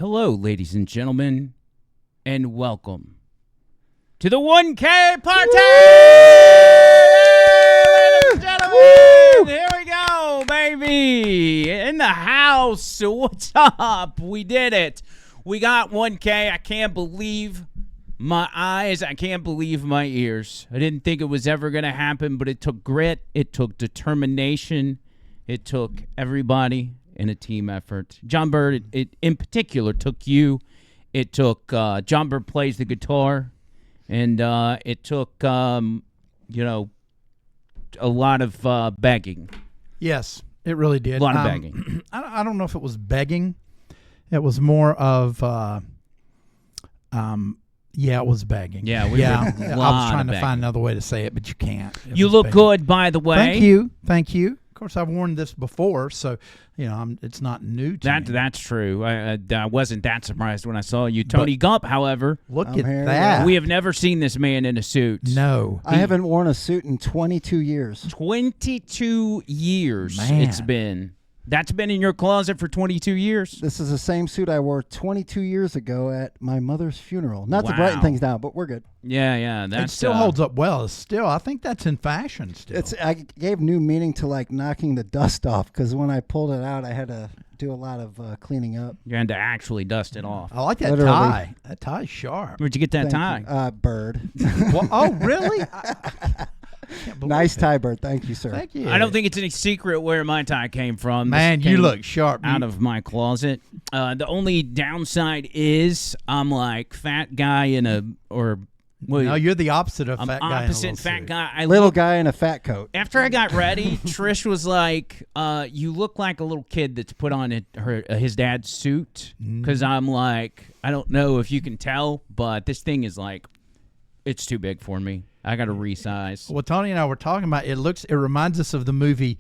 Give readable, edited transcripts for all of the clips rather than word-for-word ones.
Hello, ladies and gentlemen, and welcome to the 1K Par-Tay! Ladies and gentlemen, here we go, baby! In the house, what's up? We did it. We got 1K. I can't believe my eyes. I can't believe my ears. I didn't think it was ever going to happen, but it took grit. It took determination. It took everybody in a team effort. John Bird, it in particular, took you. It took John Bird plays the guitar, and it took a lot of begging. Yes, it really did. A lot of begging. I don't know if it was begging. It was more of yeah, it was begging. Yeah, I was trying to find another way to say it, but you can't. You look good, by the way. Thank you. Of course, I've worn this before, so it's not new to me. That's true. I wasn't that surprised when I saw you, Tony Gump. However, look at that. We have never seen this man in a suit. No, I haven't worn a suit in 22 years. 22 years Man. It's been. That's been in your closet for 22 years? This is the same suit I wore 22 years ago at my mother's funeral. Not to brighten things down, but we're good. Yeah. It still holds up well. I think that's in fashion still. I gave new meaning to like knocking the dust off because when I pulled it out, I had to do a lot of cleaning up. You had to actually dust it off. I like that Literally. tie. That tie's sharp. Where'd you get that tie? Bird. Well, oh, really? Nice tie, Bird. Thank you, sir. Thank you. I don't think it's any secret where my tie came from. Man, This you came look sharp. out of my closet. The only downside is I'm like fat guy in a No, you're the opposite of I'm fat guy. opposite fat guy. Little guy in a fat coat. After I got ready, Trish was like, "You look like a little kid that's put on his dad's suit." Because I'm like, I don't know if you can tell, but this thing is like, it's too big for me. I got to resize. Well, Tony and I were talking about it reminds us of the movie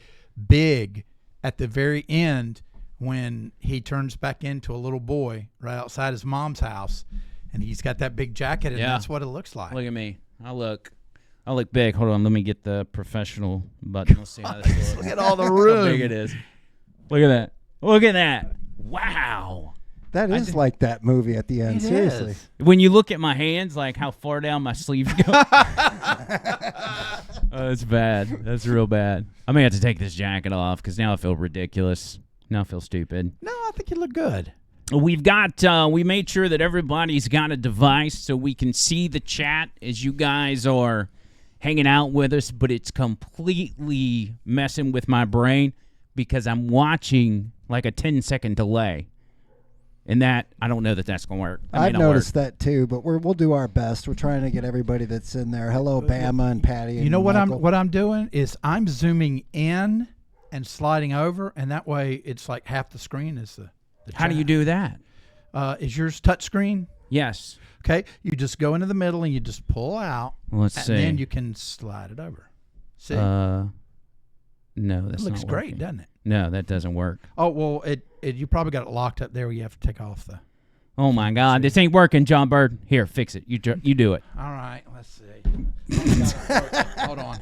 Big at the very end when he turns back into a little boy right outside his mom's house, and he's got that big jacket, and that's what it looks like. Look at me. I look big. Hold on, let me get the professional button. Let's see how this looks. Look at all the room. How big it is. Look at that. Look at that. Wow. That is like that movie at the end. Seriously. Is. When you look at my hands, like how far down my sleeves go. Oh, that's bad. That's real bad. I may have to take this jacket off because now I feel ridiculous. Now I feel stupid. No, I think you look good. We've got, we made sure that everybody's got a device so we can see the chat as you guys are hanging out with us, but it's completely messing with my brain because I'm watching like a 10-second delay. And that, I don't know that that's going to work. I've noticed that too, but we'll do our best. We're trying to get everybody that's in there. Hello, Bama and Patty. You know what I'm doing is I'm zooming in and sliding over, and that way it's like half the screen is the How do you do that? Is yours touch screen? Yes. Okay, you just go into the middle and you just pull out. Let's and see. then you can slide it over. See? No, that's it looks not great, working. doesn't it? No, that doesn't work. Oh, well, you probably got it locked up there where you have to take off the... Oh, my God. This ain't working, John Bird. Here, fix it. You do it. All right, let's see. Hold on.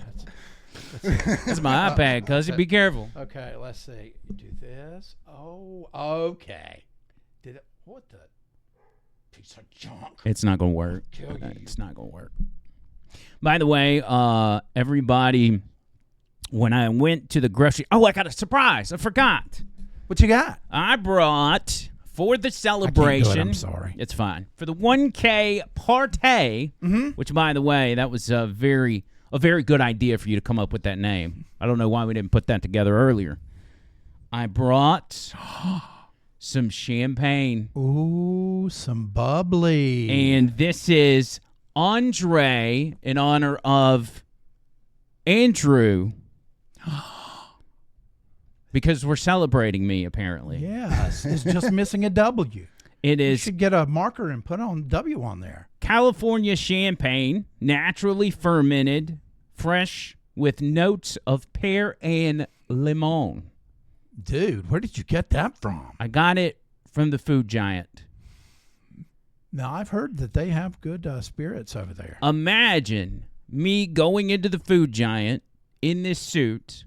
That's my iPad, cousin. Be careful. Okay, let's see. You do this. Oh, okay. What the piece of junk? It's not going to work. Kill you. It's not going to work. By the way, everybody, when I went to the grocery... Oh, I got a surprise. I forgot. What you got? I brought, for the celebration... I can't do it, I'm sorry. It's fine. For the 1K Par-Tay, which, by the way, that was a very good idea for you to come up with that name. I don't know why we didn't put that together earlier. I brought some champagne. Ooh, some bubbly. And this is Andre in honor of Andrew. Because we're celebrating me, apparently. Yes, it's just missing a W. It You is should get a marker and put on W on there. California champagne, naturally fermented, fresh, with notes of pear and limon. Dude, where did you get that from? I got it from the Food Giant. Now, I've heard that they have good spirits over there. Imagine me going into the Food Giant in this suit,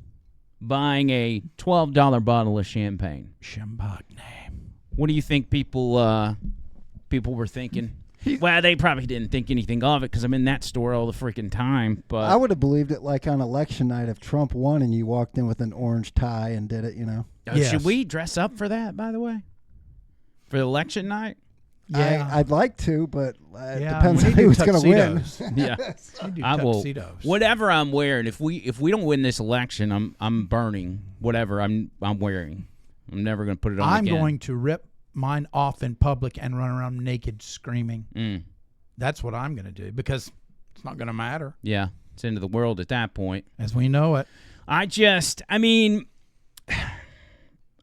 buying a $12 bottle of champagne. Champagne. What do you think people were thinking? Well, they probably didn't think anything of it because I'm in that store all the freaking time. But I would have believed it like on election night if Trump won and you walked in with an orange tie and did it, Yes. Should we dress up for that, by the way? For election night? Yeah. I'd like to, but it Yeah, depends we on need who's to going to win. tuxedos. Yeah. We do I will. tuxedos. Whatever I'm wearing, if we don't win this election, I'm burning whatever I'm wearing. I'm never going to put it on I'm again. going to rip mine off in public and run around naked screaming. Mm. That's what I'm going to do because it's not going to matter Yeah, it's into the world at that point. as we know it.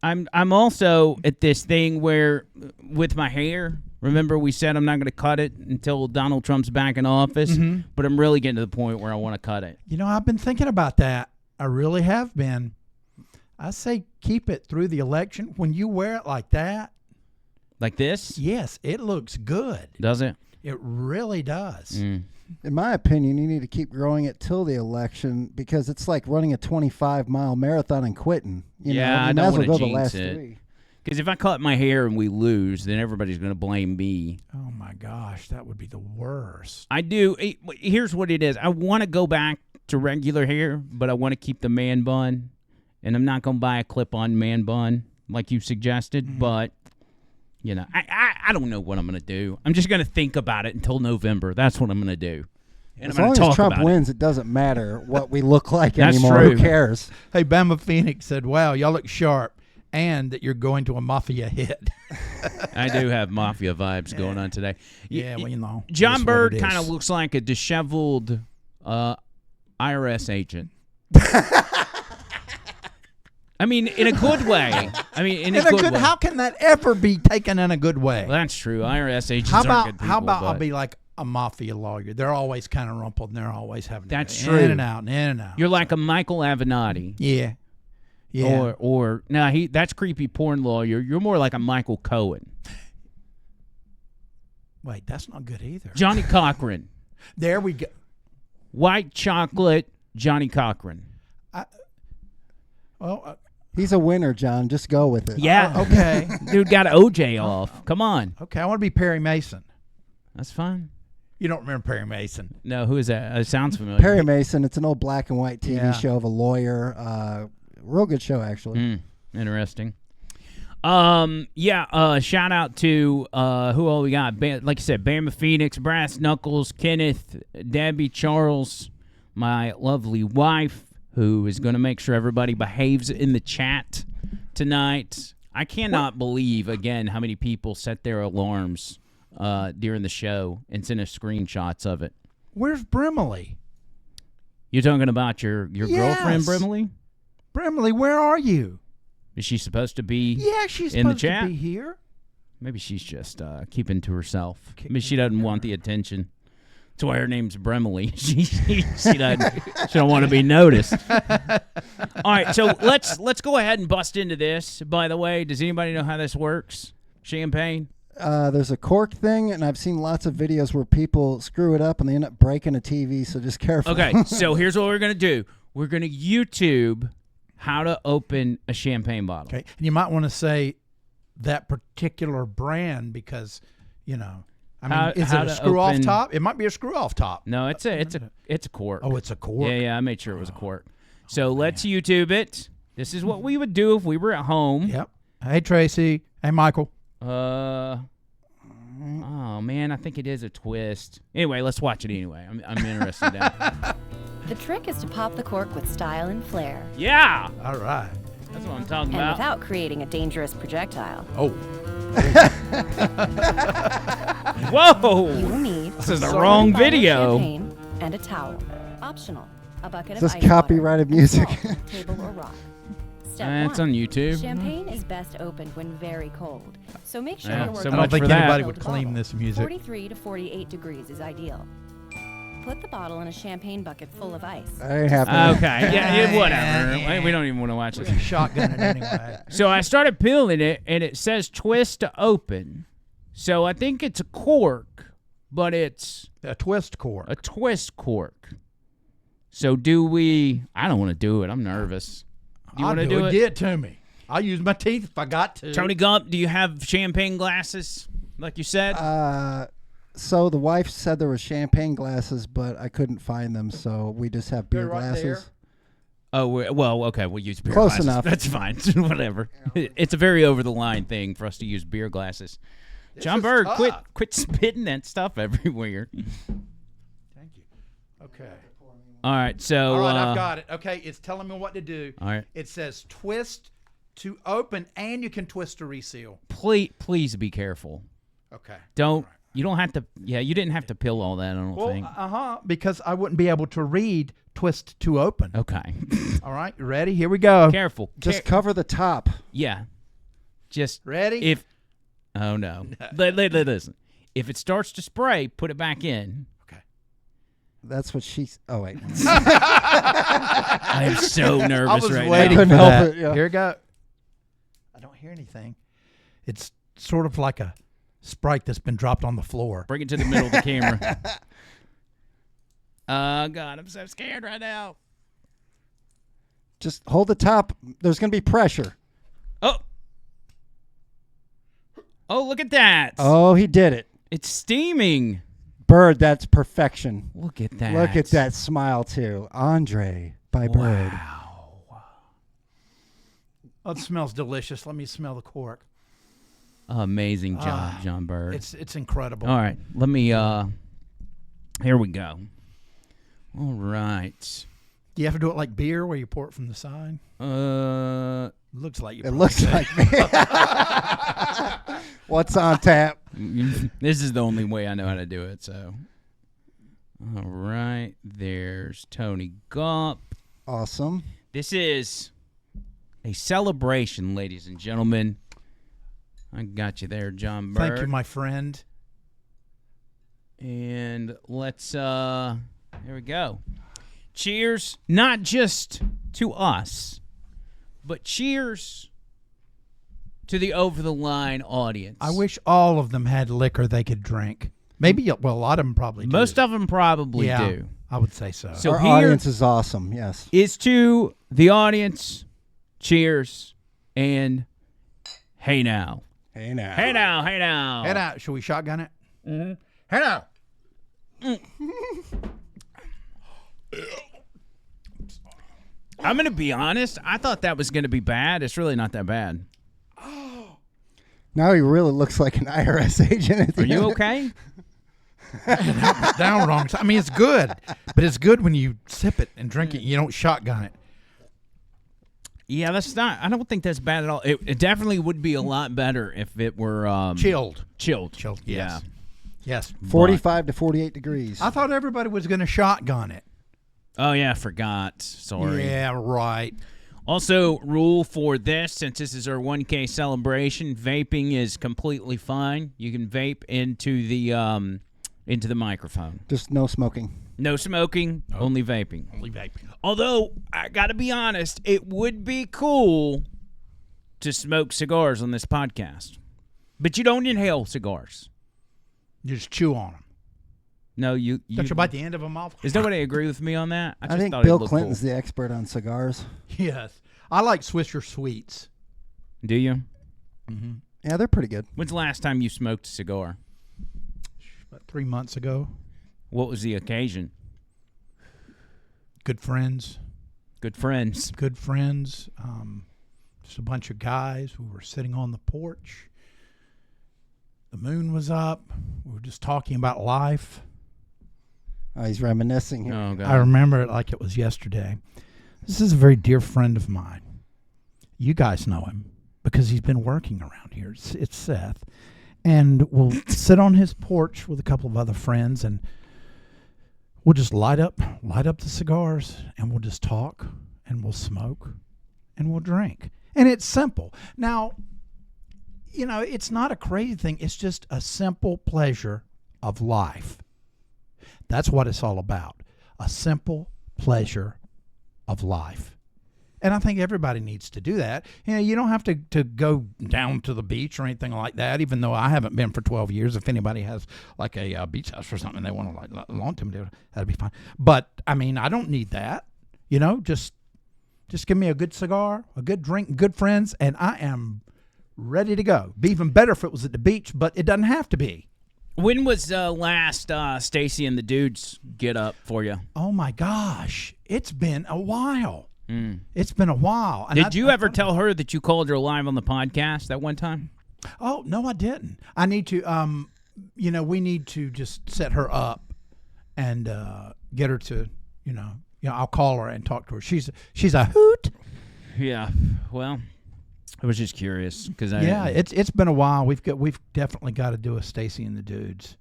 I'm also at this thing where with my hair, remember we said I'm not going to cut it until Donald Trump's back in office, but I'm really getting to the point where I want to cut it. I've been thinking about that. I really have been. I say keep it through the election. When you wear it like that, Like this? yes, it looks good. Does it? It really does. Mm. In my opinion, you need to keep growing it till the election because it's like running a 25-mile marathon and quitting. You know, I you don't might as well want go to the jinx last it. 3. Because if I cut my hair and we lose, then everybody's going to blame me. Oh my gosh, that would be the worst. I do. Here's what it is. I want to go back to regular hair, but I want to keep the man bun. And I'm not going to buy a clip-on man bun like you suggested, but, I don't know what I'm going to do. I'm just going to think about it until November. That's what I'm going to do. And As I'm long going to as talk Trump about wins, it doesn't matter what we look like That's anymore. true. Who cares? Hey, Bama Phoenix said, "Wow, y'all look sharp, and that you're going to a mafia hit." it. I do have mafia vibes going on today. Yeah, well, John that's what Bird it kind of is. looks like a disheveled IRS agent. I mean, in a good way. In a good way. How can that ever be taken in a good way? Well, that's true. IRS agents How aren't about good people. how about I'll but be like a mafia lawyer? They're always kind of rumpled, and they're always having to That's go true. in and out, and in and out. You're like a Michael Avenatti. Yeah. Or that's creepy porn lawyer. You're more like a Michael Cohen. Wait, that's not good either. Johnny Cochran. There we go. White chocolate Johnny Cochran. Well, He's a winner, John. Just go with it. Yeah. okay. Dude got OJ off. Come on. Okay, I want to be Perry Mason. That's fine. You don't remember Perry Mason? No, who is that? It sounds familiar. Perry Mason. It's an old black and white TV Yeah. show of a lawyer. Real good show, actually. Interesting. Shout out to who all we got. Like you said, Bama Phoenix, Brass Knuckles, Kenneth, Debbie, Charles, my lovely wife, who is going to make sure everybody behaves in the chat tonight. I cannot believe, again, how many people set their alarms during the show and sent us screenshots of it. Where's Brimley? You're talking about your girlfriend, Yes. Brimley? Brimley, where are you? Is she supposed to be Yeah, she's in the supposed to chat? be here. Maybe she's just keeping to herself. Maybe she doesn't want the attention. That's why her name's Brimley. She don't want to be noticed. All right, so let's go ahead and bust into this. By the way, does anybody know how this works? Champagne? There's a cork thing, and I've seen lots of videos where people screw it up and they end up breaking a TV, so just careful. Okay, so here's what we're going to do. We're going to YouTube how to open a champagne bottle. Okay, and you might want to say that particular brand because, is How it a to screw off open- top? It might be a screw off top. No, it's a cork. Oh, it's a cork. Yeah, I made sure it was a cork. So let's YouTube it. This is what we would do if we were at home. Yep. Hey, Tracy. Hey, Michael. Oh man, I think it is a twist. Anyway, let's watch it anyway. I'm interested now. The trick is to pop the cork with style and flair, Yeah, All right. that's what I'm talking and about. without creating a dangerous projectile. Oh. Whoa, You will need this is the a wrong bottle of video. champagne and a towel. Optional, a bucket Is of this ice copyrighted water, music? salt, table or rock. Step It's 1. on YouTube. Champagne is best opened when very cold, so make sure Yeah, you're so working I much don't think for that. anybody filled would claim bottle. this music. 43 to 48 degrees is ideal. Put the bottle in a champagne bucket full of ice. That ain't happening. Okay, yeah, whatever. We don't even want to watch this. Shotgun it anyway. So I started peeling it, and it says twist to open. So I think it's a cork, but it's A twist cork. a twist cork. So do we? I don't want to do it. I'm nervous. Do you want to do it? Get it to me. I'll use my teeth if I got to. Tony Gump, do you have champagne glasses, like you said? So the wife said there were champagne glasses, but I couldn't find them, so we just have beer right glasses. there. Oh, well, okay, we'll use beer Close glasses. enough. That's fine. Whatever. It's a very over-the-line thing for us to use beer glasses. John is Bird, tough. quit spitting that stuff everywhere. Thank you. Okay. All right, so... All right, I've got it. Okay, it's telling me what to do. All right. It says twist to open, and you can twist to reseal. Please be careful. Okay. You don't have to... Yeah, you didn't have to peel all that, I don't think. Because I wouldn't be able to read twist to open. Okay. All right, you ready? Here we go. Careful. Just cover the top. Yeah. Just... Ready? Oh, no. Listen. If it starts to spray, put it back in. Okay. That's what she's... Oh, wait. I am so nervous right waiting now. Couldn't for help that. it, yeah. Here we go. I don't hear anything. It's sort of like a Sprite that's been dropped on the floor. Bring it to the middle of the camera. Oh, God, I'm so scared right now. Just hold the top. There's going to be pressure. Oh, look at that. Oh, he did it. It's steaming. Bird, that's perfection. Look at that. Look at that smile, too. Andre by Bird. Oh, it smells delicious. Let me smell the cork. Amazing job, John Bird. It's incredible. All right, let me, here we go. All right. Do you have to do it like beer where you pour it from the side? Looks like you. It looks like me. What's on tap? This is the only way I know how to do it, so. All right, there's Tony Gump. Awesome. This is a celebration, ladies and gentlemen. I got you there, John Bird. Thank you, my friend. And let's, here we go. Cheers, not just to us, but cheers to the over-the-line audience. I wish all of them had liquor they could drink. Maybe, well, a lot of them probably do. Most of them probably yeah, do. I would say so. So Our here audience is awesome, yes. is to the audience, cheers, and hey now. Hey now. Hey now, hey now. Head out. Should we shotgun it? Mm-hmm. Head out. I'm going to be honest. I thought that was going to be bad. It's really not that bad. Now he really looks like an IRS agent. At the Are you end. okay? Down wrong. I mean, it's good, but it's good when you sip it and drink it. You don't shotgun it. Yeah, that's not. I don't think that's bad at all. It definitely would be a lot better if it were Chilled. Chilled. Chilled. Yeah. Yes. 45 to 48 degrees. I thought everybody was going to shotgun it. Oh yeah, I forgot. Sorry. Yeah, right. Also, rule for this, since this is our 1K celebration, vaping is completely fine. You can vape into the microphone. Just no smoking. No smoking, only vaping. Only vaping. Although, I got to be honest, it would be cool to smoke cigars on this podcast. But you don't inhale cigars. You just chew on them. No, you Don't you bite the end of them off? Does nobody agree with me on that? I just think thought Bill it looked Clinton's cool. the expert on cigars. Yes. I like Swisher Sweets. Do you? Mm-hmm. Yeah, they're pretty good. When's the last time you smoked a cigar? About 3 months ago. What was the occasion? Good friends. Good friends. Good friends. Just a bunch of guys. We were sitting on the porch. The moon was up. We were just talking about life. Oh, he's reminiscing here. Oh, God. I remember it like it was yesterday. This is a very dear friend of mine. You guys know him because he's been working around here. It's Seth. And we'll sit on his porch with a couple of other friends, and we'll just light up the cigars, and we'll just talk, and we'll smoke, and we'll drink. And it's simple. Now, you know, it's not a crazy thing. It's just a simple pleasure of life. That's what it's all about. A simple pleasure of life. And I think everybody needs to do that. You know, you don't have to go down to the beach or anything like that, even though I haven't been for 12 years. If anybody has like a beach house or something they want to loan to me, that'd be fine. But, I mean, I don't need that. You know, just Just give me a good cigar, a good drink, good friends, and I am ready to go. Be even better if it was at the beach, but it doesn't have to be. When was last Stacy and the dudes get up for you? Oh my gosh, it's been a while. It's been a while. And Did you ever tell her that you called her live on the podcast that one time? Oh no, I didn't. I need to. We need to just set her up and get her to. I'll call her and talk to her. She's a hoot. Yeah. Well, I was just curious because it's been a while. We've definitely got to do a Stacy and the Dudes.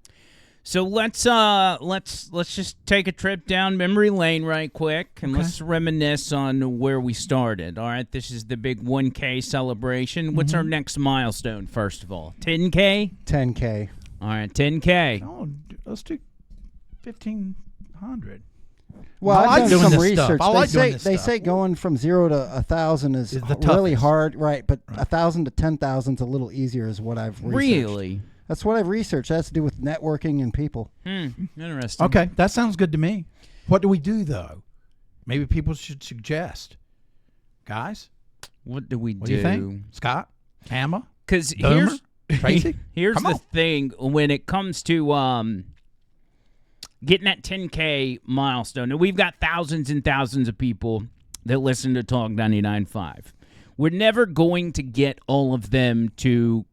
So let's just take a trip down memory lane right quick and let's reminisce on where we started. All right, this is the big 1K celebration. What's our next milestone? First of all, 10K. 10K. All right, 10K. Oh, let's do 1,500. Well, I like I've doing done some this stuff. research. I like doing this They stuff. say going from 0 to 1,000 is the really toughest. hard, right? But 1,000 to 10,000 is a little easier, is what I've researched. Really? That's what I've researched. That has to do with networking and people. Interesting. Okay, that sounds good to me. What do we do though? Maybe people should suggest. Guys, What do we what do you think? Scott, Hammer, Because Boomer? Tracy? here's Come the on. thing when it comes to getting that 10K milestone. And we've got thousands and thousands of people that listen to Talk 99.5. We're never going to get all of them to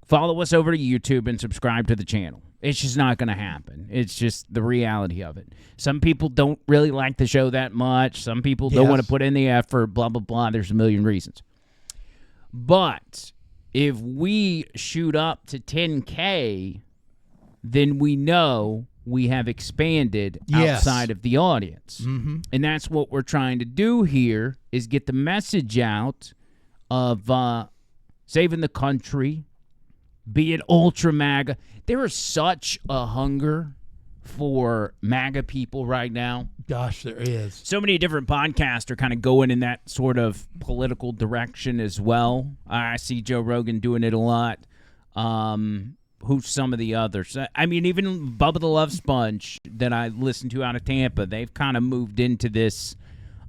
follow us over to YouTube and subscribe to the channel. It's just not going to happen. It's just the reality of it. Some people don't really like the show that much. Some people don't want to put in the effort, blah, blah, blah. There's a million reasons. But if we shoot up to 10K, then we know we have expanded outside of the audience. Mm-hmm. And that's what we're trying to do here is get the message out of saving the country, be it ultra MAGA. There is such a hunger for MAGA people right now. Gosh, there is. So many different podcasts are kind of going in that sort of political direction as well. I see Joe Rogan doing it a lot. Who's some of the others? I mean, even Bubba the Love Sponge that I listen to out of Tampa, they've kind of moved into this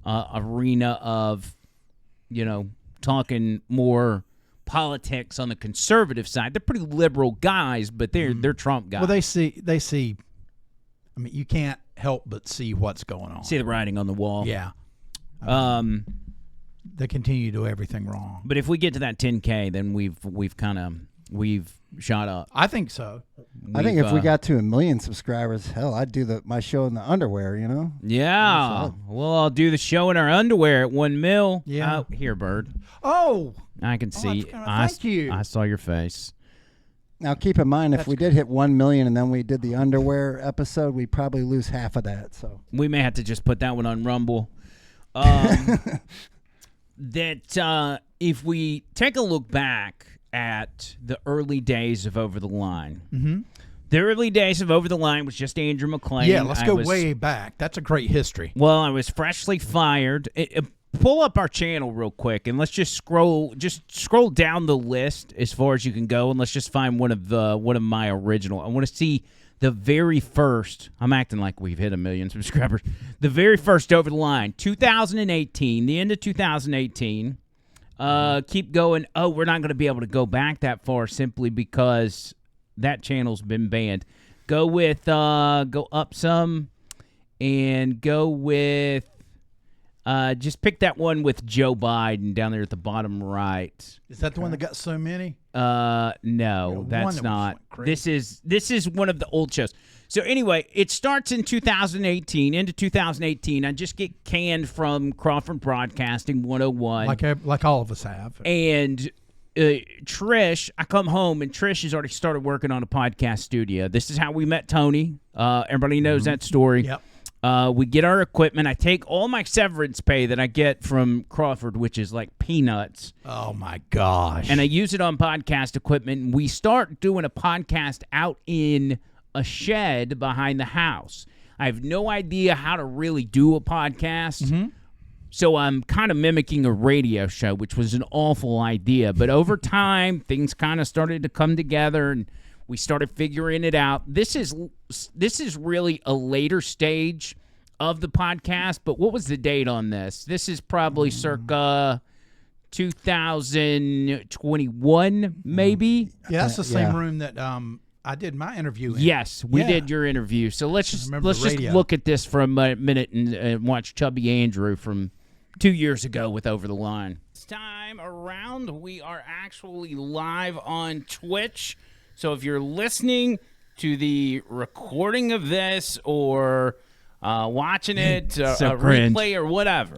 arena of, talking more politics on the conservative side. They're pretty liberal guys, but they're Trump guys. Well, they see. I mean, you can't help but see what's going on. See the writing on the wall. Yeah. They continue to do everything wrong. But if we get to that 10K, then we've shot up. I think so. I think if we got to 1 million subscribers, hell, I'd do my show in the underwear, Yeah. Well, I'll do the show in our underwear at 1 mil. Yeah. Here, Bird. Oh. I can see. Thank you. I saw your face. Now, keep in mind, if we did hit 1 million and then we did the underwear episode, we'd probably lose half of that. So we may have to just put that one on Rumble. That if we take a look back at the early days of Over the Line. Mm-hmm. The early days of Over the Line was just Andrew McLean. Yeah, let's go way back. That's a great history. Well, I was freshly fired. Pull up our channel real quick, and let's just scroll down the list as far as you can go, and let's just find one of my original. I want to see the very first. I'm acting like we've hit 1 million subscribers. The very first Over the Line, 2018, the end of 2018. Keep going. Oh, we're not going to be able to go back that far simply because that channel's been banned. Go up some and go with, just pick that one with Joe Biden down there at the bottom right. Is that the one that got so many? No, that's not. This is one of the old shows. So anyway, it starts in 2018, into 2018. I just get canned from Crawford Broadcasting 101. Like all of us have. And Trish, I come home, and Trish has already started working on a podcast studio. This is how we met Tony. Everybody knows that story. Yep. We get our equipment. I take all my severance pay that I get from Crawford, which is like peanuts. Oh, my gosh. And I use it on podcast equipment. And we start doing a podcast out in a shed behind the house. I have no idea how to really do a podcast. Mm-hmm. So I'm kind of mimicking a radio show, which was an awful idea. But over time, things kind of started to come together, and we started figuring it out. This is really a later stage of the podcast, but what was the date on this? This is probably circa 2021, maybe? Yeah, that's the same room that I did my interview in. Yes, we did your interview. So let's just look at this for a minute and watch Chubby Andrew from 2 years ago with Over the Line. This time around, we are actually live on Twitch. So if you're listening to the recording of this or watching it, a replay or whatever,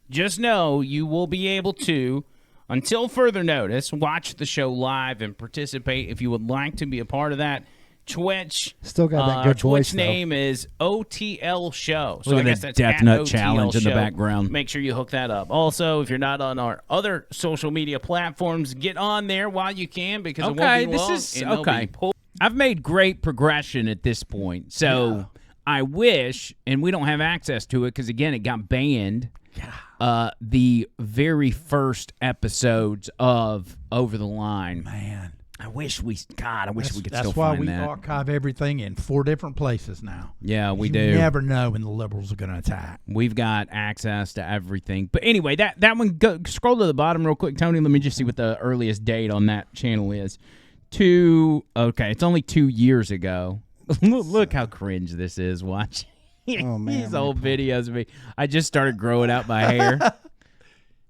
just know you will be able to, until further notice, watch the show live and participate if you would like to be a part of that. Twitch. Still got that good Twitch voice, name is OTL Show. So Look I at guess that's Death at Nut OTL Challenge in the Show. background. Make sure you hook that up. Also, if you're not on our other social media platforms, get on there while you can because it won't be long. Okay. I've made great progression at this point. So I wish, and we don't have access to it because, again, it got banned. The very first episodes of Over the Line. Man. I wish we could still find that. That's why we archive everything in 4 different places now. Yeah, we do. You never know when the liberals are going to attack. We've got access to everything. But anyway, that one, scroll to the bottom real quick, Tony. Let me just see what the earliest date on that channel is. It's only 2 years ago. Look how cringe this is. Watch these old videos of me. I just started growing out my hair.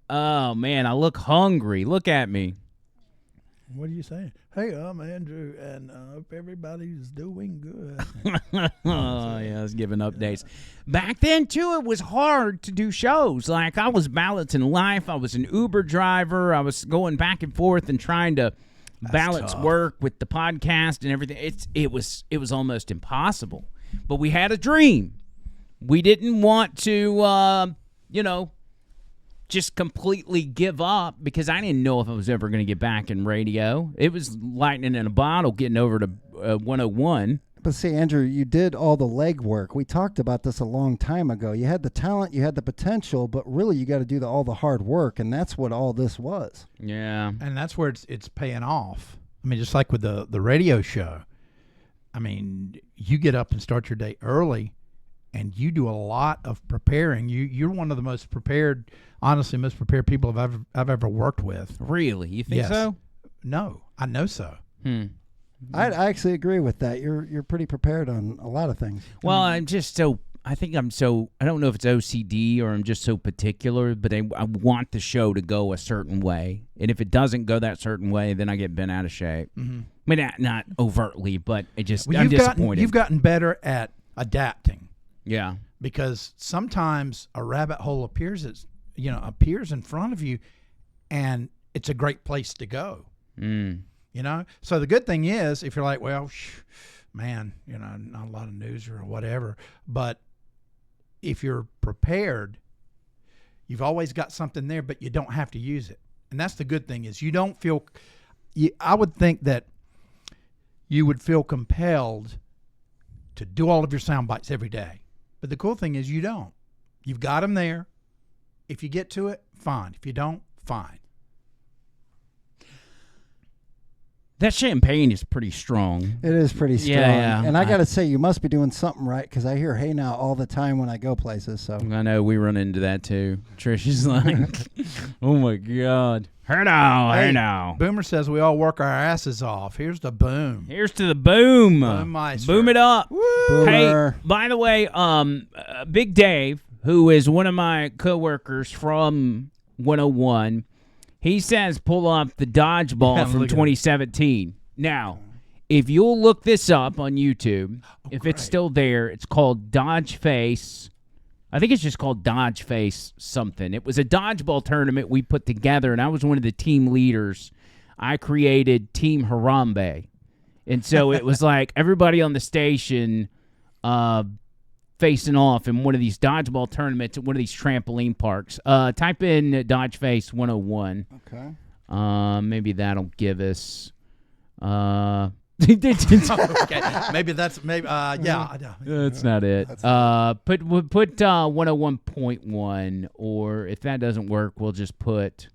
Oh, man, I look hungry. Look at me. What are you saying? Hey, I'm Andrew, and I hope everybody's doing good. Oh, yeah, I was giving updates. Back then, too, it was hard to do shows. Like, I was balancing life. I was an Uber driver. I was going back and forth and trying to balance work with the podcast and everything. It was almost impossible. But we had a dream. We didn't want to, just completely give up because I didn't know if I was ever going to get back in radio. It was lightning in a bottle getting over to 101. But see, Andrew, you did all the legwork. We talked about this a long time ago. You had the talent, you had the potential, but really you got to do all the hard work, and that's what all this was. Yeah. And that's where it's paying off. I mean, just like with the radio show. I mean, you get up and start your day early, and you do a lot of preparing. You're one of the most prepared people I've ever worked with. Really? You think so? No, I know so. I actually agree with that. You're pretty prepared on a lot of things. Well, I don't know if it's OCD or I'm just so particular, but I want the show to go a certain way. And if it doesn't go that certain way, then I get bent out of shape. Mm-hmm. I mean, not overtly, but I'm disappointed. You've gotten better at adapting. Yeah. Because sometimes a rabbit hole appears in front of you, and it's a great place to go. So the good thing is, if you're like, well, man, not a lot of news or whatever, but if you're prepared, you've always got something there, but you don't have to use it. And that's the good thing is you don't feel. I would think that you would feel compelled to do all of your sound bites every day. But the cool thing is you don't. You've got them there. If you get to it, fine. If you don't, fine. That champagne is pretty strong. It is pretty strong. Yeah. And I got to say, you must be doing something right because I hear "Hey Now" all the time when I go places. So I know we run into that too. Trish is like, oh, my God. Hey now. Boomer says we all work our asses off. Here's the boom. Here's to the boom. Boom it up. Woo. Hey, by the way, Big Dave, who is one of my coworkers from 101, he says pull up the dodgeball from 2017. Now, if you'll look this up on YouTube, it's still there, it's called Dodge Face. I think it's just called Dodge Face something. It was a dodgeball tournament we put together, and I was one of the team leaders. I created Team Harambe. And so it was like everybody on the station facing off in one of these dodgeball tournaments at one of these trampoline parks. Type in Dodge Face 101. Okay. Maybe that'll give us... Okay, maybe that's That's not it. Put 101.1, or if that doesn't work, we'll just put.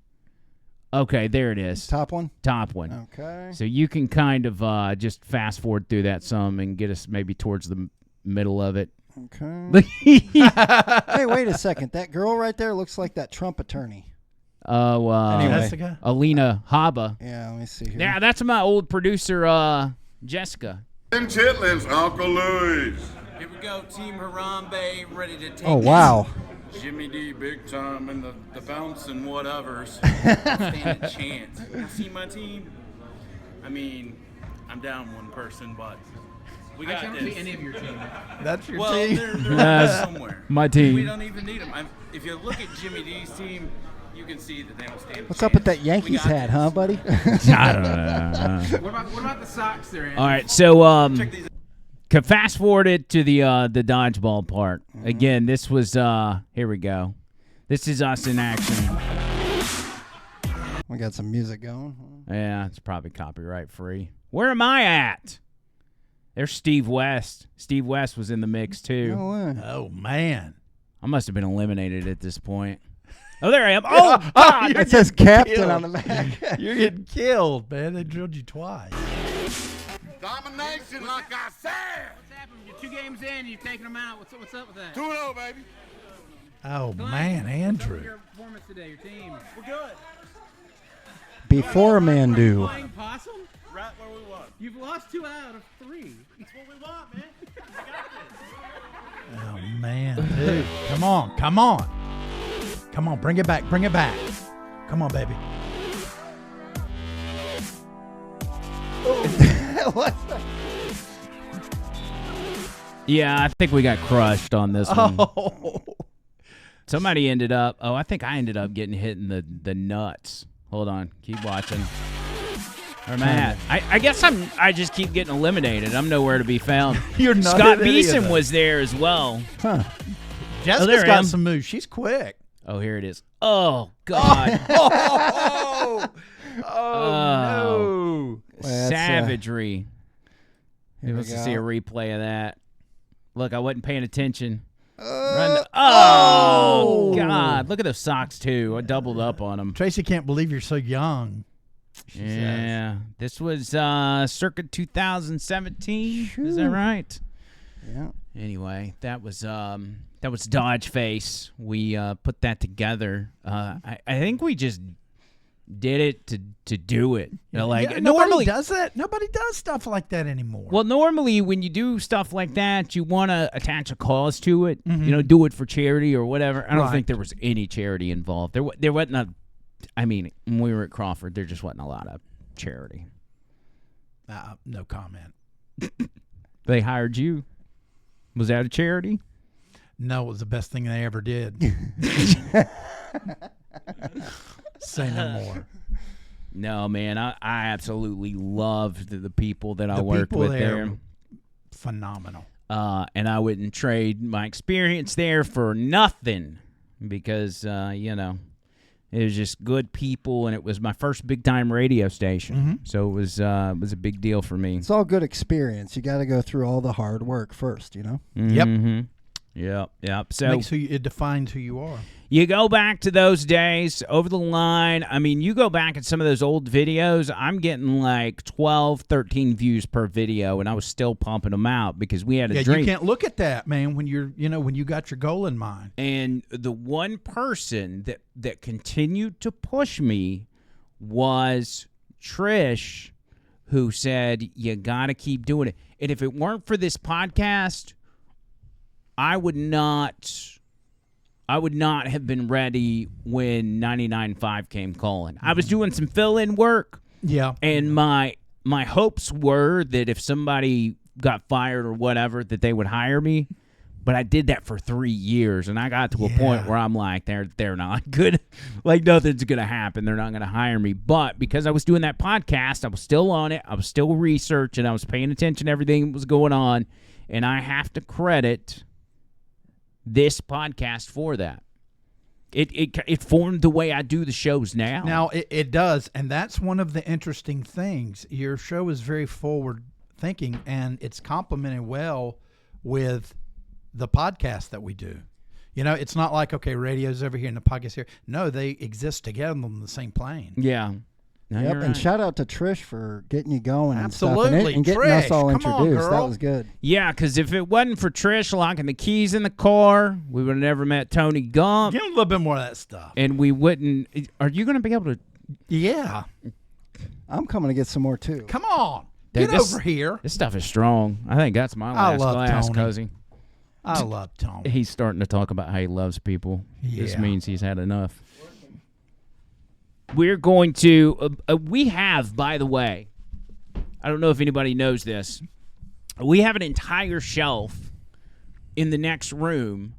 Okay, there it is. Top one. Okay. So you can kind of just fast forward through that some and get us maybe towards the middle of it. Okay. Hey, wait a second. That girl right there looks like that Trump attorney. Anyway, Jessica? Alina Haba. Yeah, let me see here. Yeah, that's my old producer, Jessica. Them chitlins, Uncle Louis. Here we go, Team Harambe, ready to take Oh, wow. Jimmy D, big time, and the bouncing whatevers. stand a chance. You see my team? I mean, I'm down one person, but we got can't this. see any of your team. That's your Well, team. they're somewhere. My team. We don't even need them. If you look at Jimmy D's team, you can see that they don't stand a What's up with that chance. Yankees We got hat, this. huh, buddy? I don't know. What about the socks there, Andy? All right, so Check these out. fast forward it to the dodgeball part. Again, this was here we go. This is us in action. We got some music going. Yeah, it's probably copyright free. Where am I at? There's Steve West. Steve West was in the mix too. No way. Oh, man. I must have been eliminated at this point. Oh, there I am. Oh, God. It says captain killed. on the back. You're getting killed, man. They drilled you twice. Domination, like I said. What's happened? You're 2 games in, you've taken them out. What's up with that? 2-0, baby. Oh, man, Andrew. Your performance today, your team. We're good. Before Mandu. Playing possum? Right where we want. You've lost 2 out of 3. That's what we want, man. Oh, man, dude. Come on. Come on. Come on, bring it back. Bring it back. Come on, baby. What's that? Yeah, I think we got crushed on this one. Oh. Somebody ended up. Oh, I think I ended up getting hit in the nuts. Hold on, keep watching. Where am I at? I guess I just keep getting eliminated. I'm nowhere to be found. You're not Scott in any of Beeson them. was there as well. Huh. Jessica's there I got am. some moves. She's quick. Oh, here it is. Oh God, Oh, Oh. no. That's, savagery. Here Who we wants to see a go. replay of that? Look, I wasn't paying attention. Uh, Oh God! Look at those socks too. I doubled up on them. Tracy can't believe you're so young. She says. Yeah, this was circa 2017. Is that right? Yeah. Anyway, that was Dodge Face. We put that together. I think we just did it to do it. You know, like Yeah, normally nobody does that. Nobody does stuff like that anymore. Well, normally when you do stuff like that, you want to attach a cause to it. You know, do it for charity or whatever. I don't Right. think there was any charity involved. There wasn't a. I mean, when we were at Crawford, there just wasn't a lot of charity. No comment. They hired you. Was that a charity? No, it was the best thing they ever did. Say no more. No, man. I absolutely loved the people that I The worked people with there there. Phenomenal. And I wouldn't trade my experience there for nothing because, you know, it was just good people, and it was my first big-time radio station. So it was a big deal for me. It's all good experience. You got to go through all the hard work first, you know? Yep. Mhm. Yep. So It defines who you are. you go back to those days, over the line. I mean, you go back at some of those old videos, I'm getting like 12, 13 views per video, and I was still pumping them out because we had a Yeah, dream. you can't look at that, man, when when you got your goal in mind. And the one person that continued to push me was Trish, who said, you got to keep doing it. And if it weren't for this podcast, I would not have been ready when 99.5 came calling. I was doing some fill-in work, Yeah. and my hopes were that if somebody got fired or whatever, that they would hire me. But I did that for 3 years, and I got to a point where I'm like, they're not good. Like, nothing's going to happen. They're not going to hire me. But because I was doing that podcast, I was still on it. I was still researching. I was paying attention to everything that was going on. And I have to credit this podcast for that. It formed the way I do the shows now. Now, it does, and that's one of the interesting things. Your show is very forward-thinking, and it's complemented well with the podcast that we do. You know, it's not like, okay, radio's over here and the podcast here. No, they exist together on the same plane. Yeah. No, Yep, you're and right. shout out to Trish for getting you going Absolutely, and getting Trish. us all Come on, introduced. That girl. was good. Yeah, because if it wasn't for Trish locking the keys in the car, we would have never met Tony Gump, Give him a little bit more of that stuff. and we wouldn't. Are you going to be able to? Yeah. I'm coming to get some more too. Come on. Dude, Get over here. This stuff is strong. I think that's my I last love glass, Tony. Cuzzy. I love Tony. He's starting to talk about how he loves people. This Yeah. means he's had enough. We're going to. We have, by the way. I don't know if anybody knows this. We have an entire shelf in the next room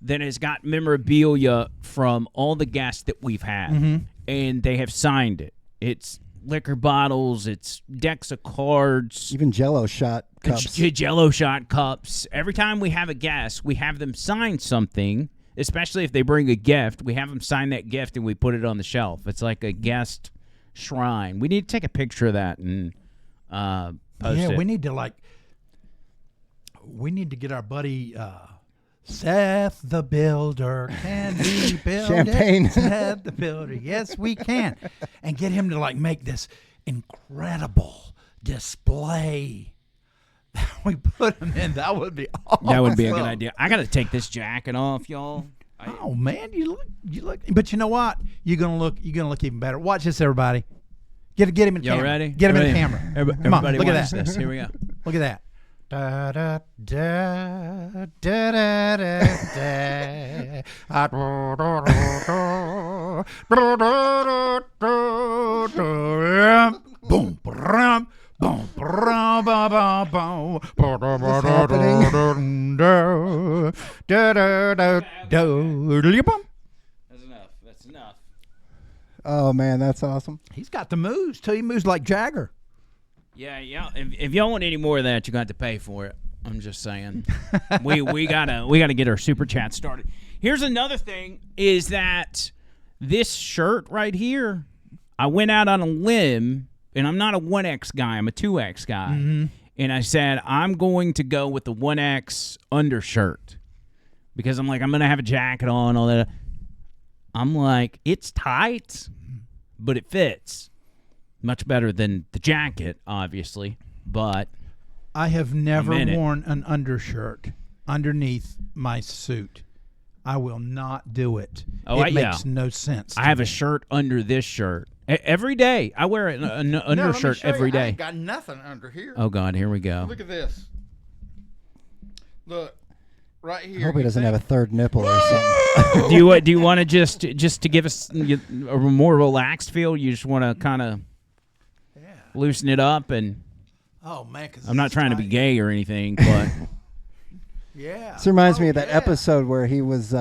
that has got memorabilia from all the guests that we've had, and they have signed it. It's liquor bottles, it's decks of cards, Even Jello shot cups. Jello shot cups. Every time we have a guest, we have them sign something, especially if they bring a gift. We have them sign that gift and we put it on the shelf. It's like a guest shrine. We need to take a picture of that and post it. We need to get our buddy Seth the Builder. Can we build Champagne. it? Seth the Builder. Yes, we can. And get him to make this incredible display. We put him in. That would be awesome. That would be a good idea. I got to take this jacket off, y'all. Oh man, you look. But you know what? You're gonna look even better. Watch this, everybody. Get him in the Y'all camera. ready? Get him in the Ready? camera. Everybody Come on, look at watch that. this. Here we go. Look at that. Da, da, da, da, da, da, da. Boom, brum, boom, brum, ba, ba, boom. Da, da, da, da, bum. That's enough. That's enough. Oh man, that's awesome. He's got the moves too. He moves like Jagger. Yeah. If y'all want any more of that, you're going to have to pay for it. I'm just saying. we gotta get our super chat started. Here's another thing: is that this shirt right here? I went out on a limb, and I'm not a 1X guy. I'm a 2X guy, and I said I'm going to go with the 1X undershirt because I'm going to have a jacket on, all that. I'm like, it's tight, but it fits. Much better than the jacket, obviously, but I have never in it. worn an undershirt underneath my suit. I will not do it. Oh, it makes no sense. I have a shirt under this shirt. Every day. I wear an undershirt every I day. ain't got nothing under here. Oh, God, here we go. Look at this. Look, right I here. hope he You doesn't see? have a third nipple or something. Do you want to just to give us a more relaxed feel? You just want to kind of loosen it up, and Oh man, 'cause I'm not it's trying to be tight. gay or anything, but Yeah. This reminds me of that yeah. episode where he was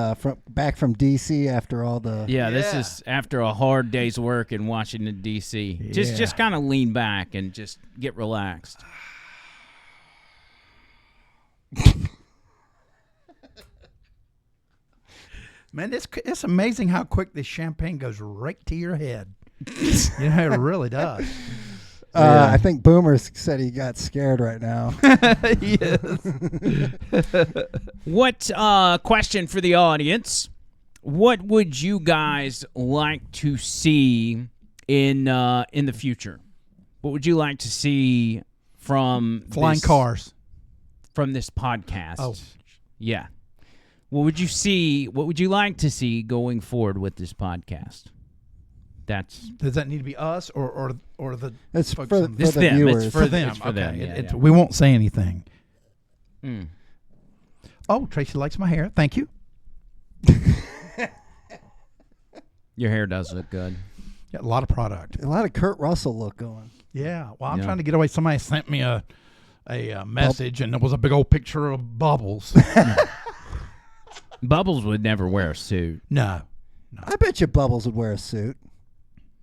back from DC after all the. yeah, this Yeah. is after a hard day's work in Washington D.C. Just Yeah. kind of lean back and just get relaxed. Man, it's amazing how quick this champagne goes right to your head. You know, it really does. I think Boomer said he got scared right now. What question for the audience? What would you guys like to see in the future? What would you like to see from Flying cars. from this podcast? Oh. Yeah. What would you see? What would you like to see going forward with this podcast? That's Does that need to be us or the It's folks for on It's the them. viewers. It's for them? It's for them. Okay. Yeah, yeah. We won't say anything. Mm. Oh, Tracy likes my hair. Thank you. Your hair does look good. Got a lot of product. A lot of Kurt Russell look going. Yeah. Well, I'm Yeah. trying to get away. Somebody sent me a message, and it was a big old picture of Bubbles. Bubbles would never wear a suit. No. I bet you Bubbles would wear a suit.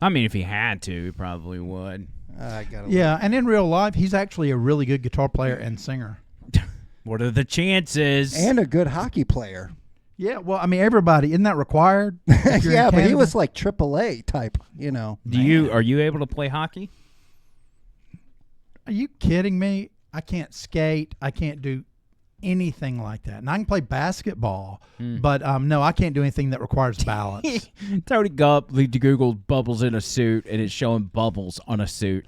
I mean, if he had to, he probably would. I got Yeah, and in real life, he's actually a really good guitar player and singer. What are the chances? and a good hockey player. Yeah, well, I mean, everybody, isn't that required? If you're in Yeah, but he Canada? was like AAA type, you know. Are you able to play hockey? Are you kidding me? I can't skate. I can't do anything like that. And I can play basketball, but no, I can't do anything that requires balance. Tony Gup Googled bubbles in a suit, and it's showing bubbles on a suit.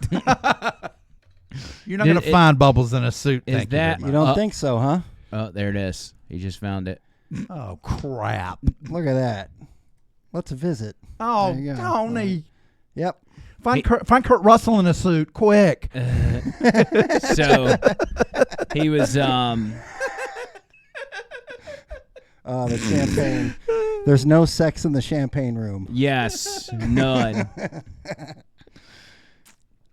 You're not going to find bubbles in a suit. Is Thank that- You don't think so, huh? Oh, there it is. He just found it. Oh, crap. Look at that. Let's visit. Oh, There you go. Tony. Yep. Find Kurt Russell in a suit, quick. So he was The champagne. There's no sex in the champagne room. yes, none.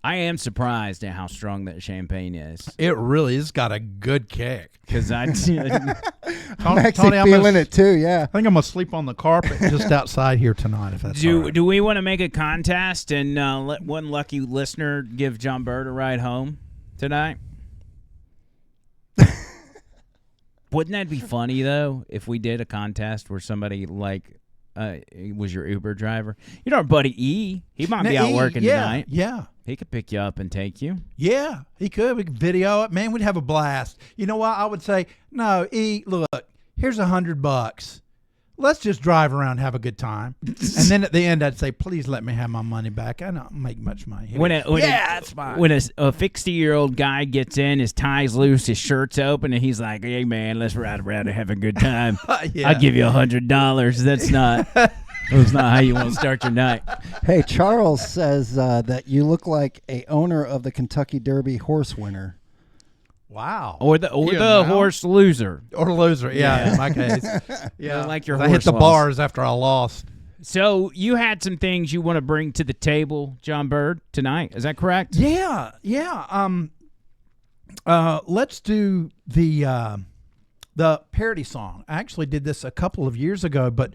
I am surprised at how strong that champagne is. It really has got a good kick. Because I I'm actually feeling it too, yeah. I think I'm going to sleep on the carpet just outside here tonight, if that's all right. do we want to make a contest and let one lucky listener give John Bird a ride home tonight? Wouldn't that be funny though if we did a contest where somebody like was your Uber driver? You know our buddy E. He might be out working tonight. Yeah. He could pick you up and take you. Yeah, he could. We could video it. Man, we'd have a blast. You know what? I would say, no, E, look, here's $100. Let's just drive around and have a good time. And then at the end, I'd say, please let me have my money back. I don't make much money. That's fine. When a 60-year-old guy gets in, his tie's loose, his shirt's open, and he's like, hey, man, let's ride around and have a good time. Yeah. I'll give you $100. That's not how you want to start your night. Hey, Charles says that you look like a owner of the Kentucky Derby horse winner. Wow. Or the horse loser. Or loser, yeah, in my case. Yeah, Like your I hit horse the loss. bars after I lost. So you had some things you want to bring to the table, John Bird, tonight. Is that correct? Yeah. Let's do the parody song. I actually did this a couple of years ago, but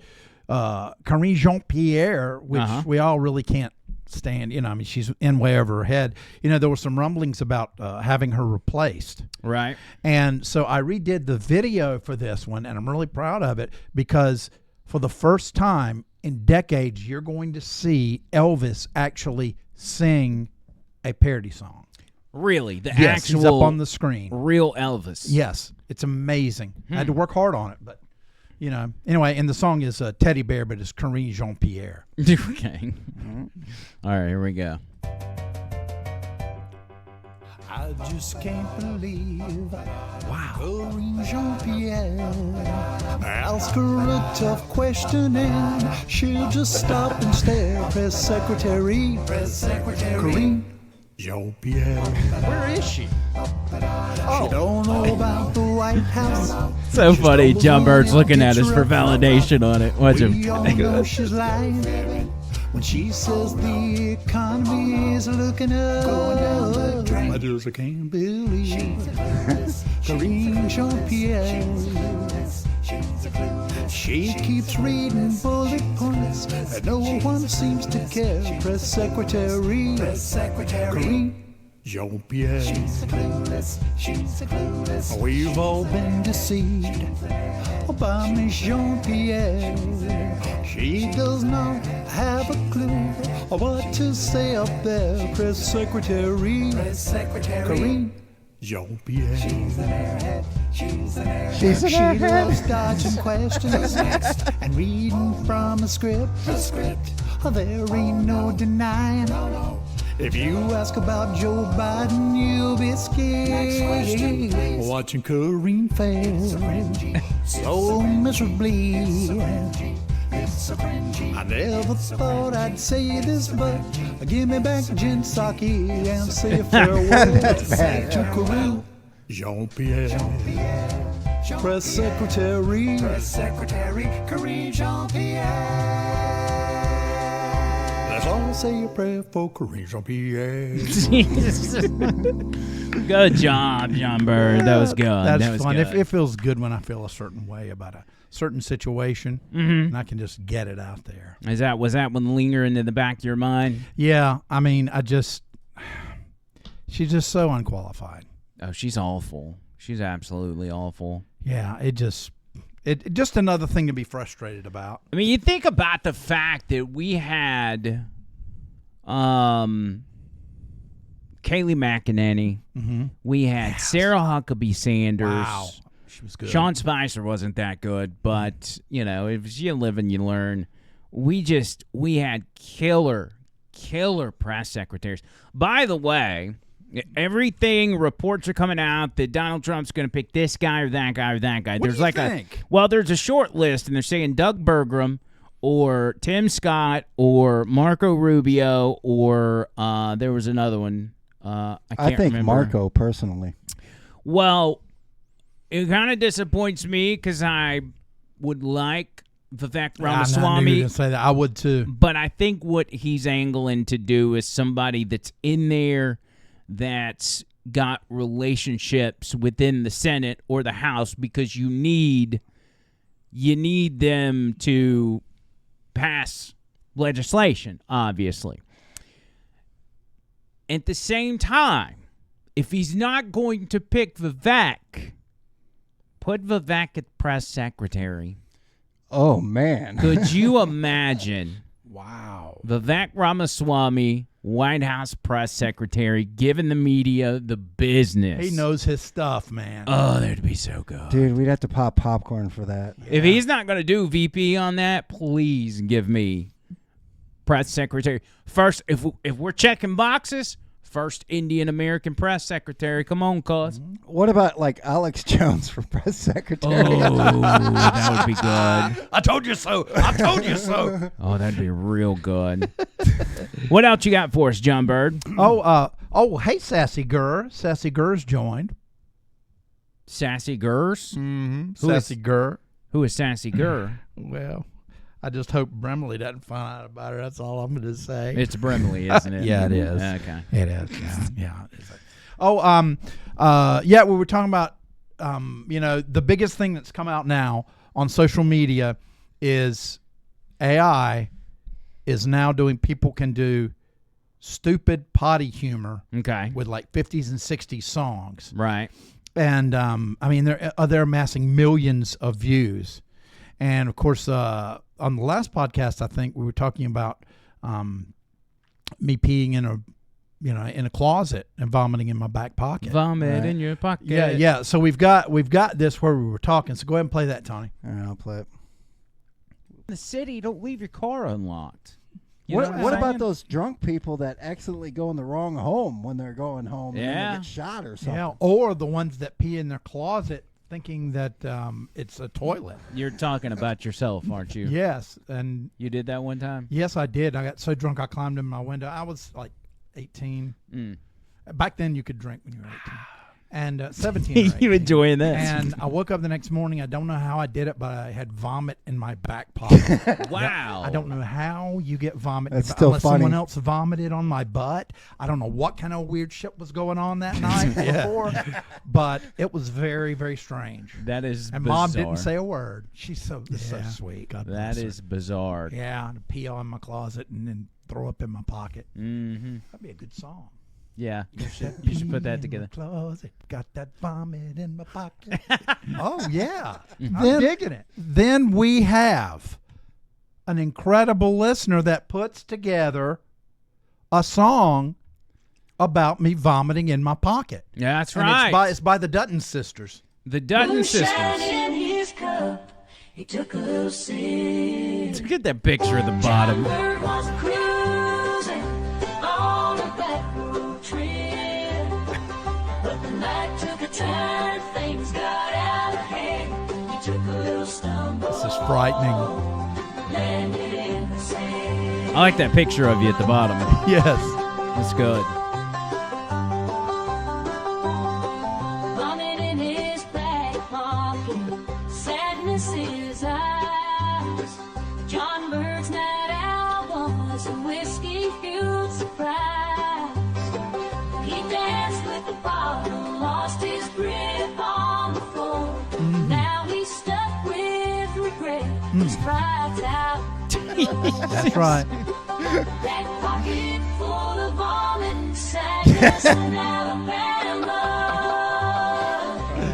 Karine Jean-Pierre, which we all really can't stand, I mean, she's in way over her head. There were some rumblings about having her replaced. Right. And so I redid the video for this one, and I'm really proud of it because for the first time in decades, you're going to see Elvis actually sing a parody song. Really? The Yes, actual he's up on the screen. real Elvis. Yes, it's amazing. I had to work hard on it, but anyway, and the song is Teddy Bear, but it's Karine Jean-Pierre. Okay. All right, here we go. I just can't believe, wow, Karine Jean-Pierre. Ask her a tough question and she'll just stop and stare. Press secretary, Karine Jean-Pierre. Where is she? She don't know about the White House. So funny. John Bird's looking at us for validation on it. Watch him. We all know she's lying when she says the economy is looking up. I just can't believe Karine Jean-Pierre. She keeps reading bullet points and no one seems to care. Press secretary, Karine Jean-Pierre. We've all been deceived by Miss Jean-Pierre. She does not have a clue what to say up there. Press secretary, Karine Jean-Pierre. She loves dodging questions and reading from a script. There ain't no denying. If you ask about Joe Biden, you'll be scared. Watching Karine fail so miserably. I never thought I'd say this, but give me back gin sake and say farewell to Karine Jean-Pierre. Press secretary, Karine Jean-Pierre. Let's all say a prayer for Karine Jean-Pierre. Good job, John Bird. That was good. That's that was fun. good. It feels good when I feel a certain way about a certain situation, and I can just get it out there. Was that one lingering in the back of your mind? Yeah, I mean, she's just so unqualified. Oh, she's awful. She's absolutely awful. Yeah, it just another thing to be frustrated about. I mean, you think about the fact that we had Kaylee McEnany. We had Sarah Huckabee Sanders. Wow. She was good. Sean Spicer wasn't that good, but if you live and you learn. We had killer press secretaries. By the way, everything reports are coming out that Donald Trump's going to pick this guy or that guy or that guy. What do you think? There's a short list, and they're saying Doug Burgum or Tim Scott or Marco Rubio or there was another one. I think remember. Marco personally. Well, it kind of disappoints me because I would like Vivek Ramaswamy. I knew you were gonna say that. I would too. But I think what he's angling to do is somebody that's in there that's got relationships within the Senate or the House, because you need them to pass legislation, obviously. At the same time, if he's not going to pick Vivek, put Vivek at press secretary. Oh, man. Could you imagine Wow. Vivek Ramaswamy, White House press secretary, giving the media the business? He knows his stuff, man. Oh, that'd be so good. Dude, we'd have to pop popcorn for that. If he's not going to do VP on that, please give me press secretary. First, if we're checking boxes, first Indian American press secretary. Come on, cuz. What about like Alex Jones for press secretary? Oh, that would be good. I told you so. I told you so. Oh, that'd be real good. What else you got for us, John Bird? Hey, Sassy Gurr. Sassy Gurr's joined. Sassy Gurs? Mm-hmm. Who is- Sassy Gurr. Who is Sassy Gur? Well, I just hope Brimley doesn't find out about her. That's all I'm going to say. It's Brimley, isn't it? Yeah, it is. Okay. It is. Yeah. It is. Yeah. We were talking about, the biggest thing that's come out now on social media is AI is now people can do stupid potty humor. Okay. With like 50s and 60s songs. Right. And they're amassing millions of views. And of course, on the last podcast, I think we were talking about me peeing in a closet and vomiting in my back pocket. Vomit in your pocket. Yeah. So we've got this where we were talking. So go ahead and play that, Tony. All right, I'll play it. In the city, don't leave your car unlocked. What about those drunk people that accidentally go in the wrong home when they're going home and then Yeah. they get shot or something? Yeah. Or the ones that pee in their closet thinking that it's a toilet. You're talking about yourself, aren't you? Yes. And You did that one time? yes, I did. I got so drunk I climbed in my window. I was like 18. Mm. Back then you could drink when you were 18. And 17 or 18. You enjoying this? And I woke up the next morning. I don't know how I did it, but I had vomit in my back pocket. Wow. I don't know how you get vomit. That's still unless funny. someone else vomited on my butt. I don't know what kind of weird shit was going on that night before, but it was very, very strange. That is And bizarre. Mom didn't say a word. She's so sweet. God That bless her. is bizarre. Yeah, to pee on my closet and then throw up in my pocket. Mm-hmm. That'd be a good song. Yeah, you should put that Pee in together. my closet, got that vomit in my pocket. Oh yeah, Mm-hmm. I'm digging it. Then we have an incredible listener that puts together a song about me vomiting in my pocket. Yeah, that's And right. it's by the Dutton sisters. The Dutton sisters. in his cup, he took a little sip. Look at that picture at the bottom. Bird was cruising on a back road trip, but the night took a turn, things got out of hand. He took a little stumble, This is frightening. landed in the sand. I like that picture of you at the bottom. Yes. That's good. Vomit in his back pocket, sadness in his eyes. John Bird's night out was a whiskey-fueled surprise. He danced with the bottle, lost his grip on the floor. Now he's stuck with regret. His pride's out. That's right. Back pocket full of vomit and sadness in Alabama.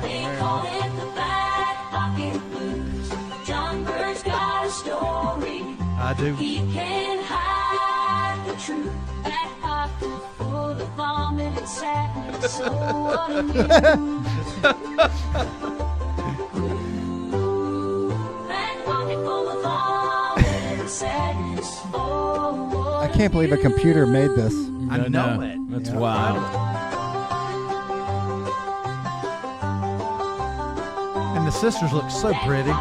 They call it the back pocket blues. John Bird's got a story. I do. He can't hide the truth. Back pocket full of vomit and sadness. So what a news. can't believe a computer made this. I know it. That's Yeah. wild. And the sisters look so pretty.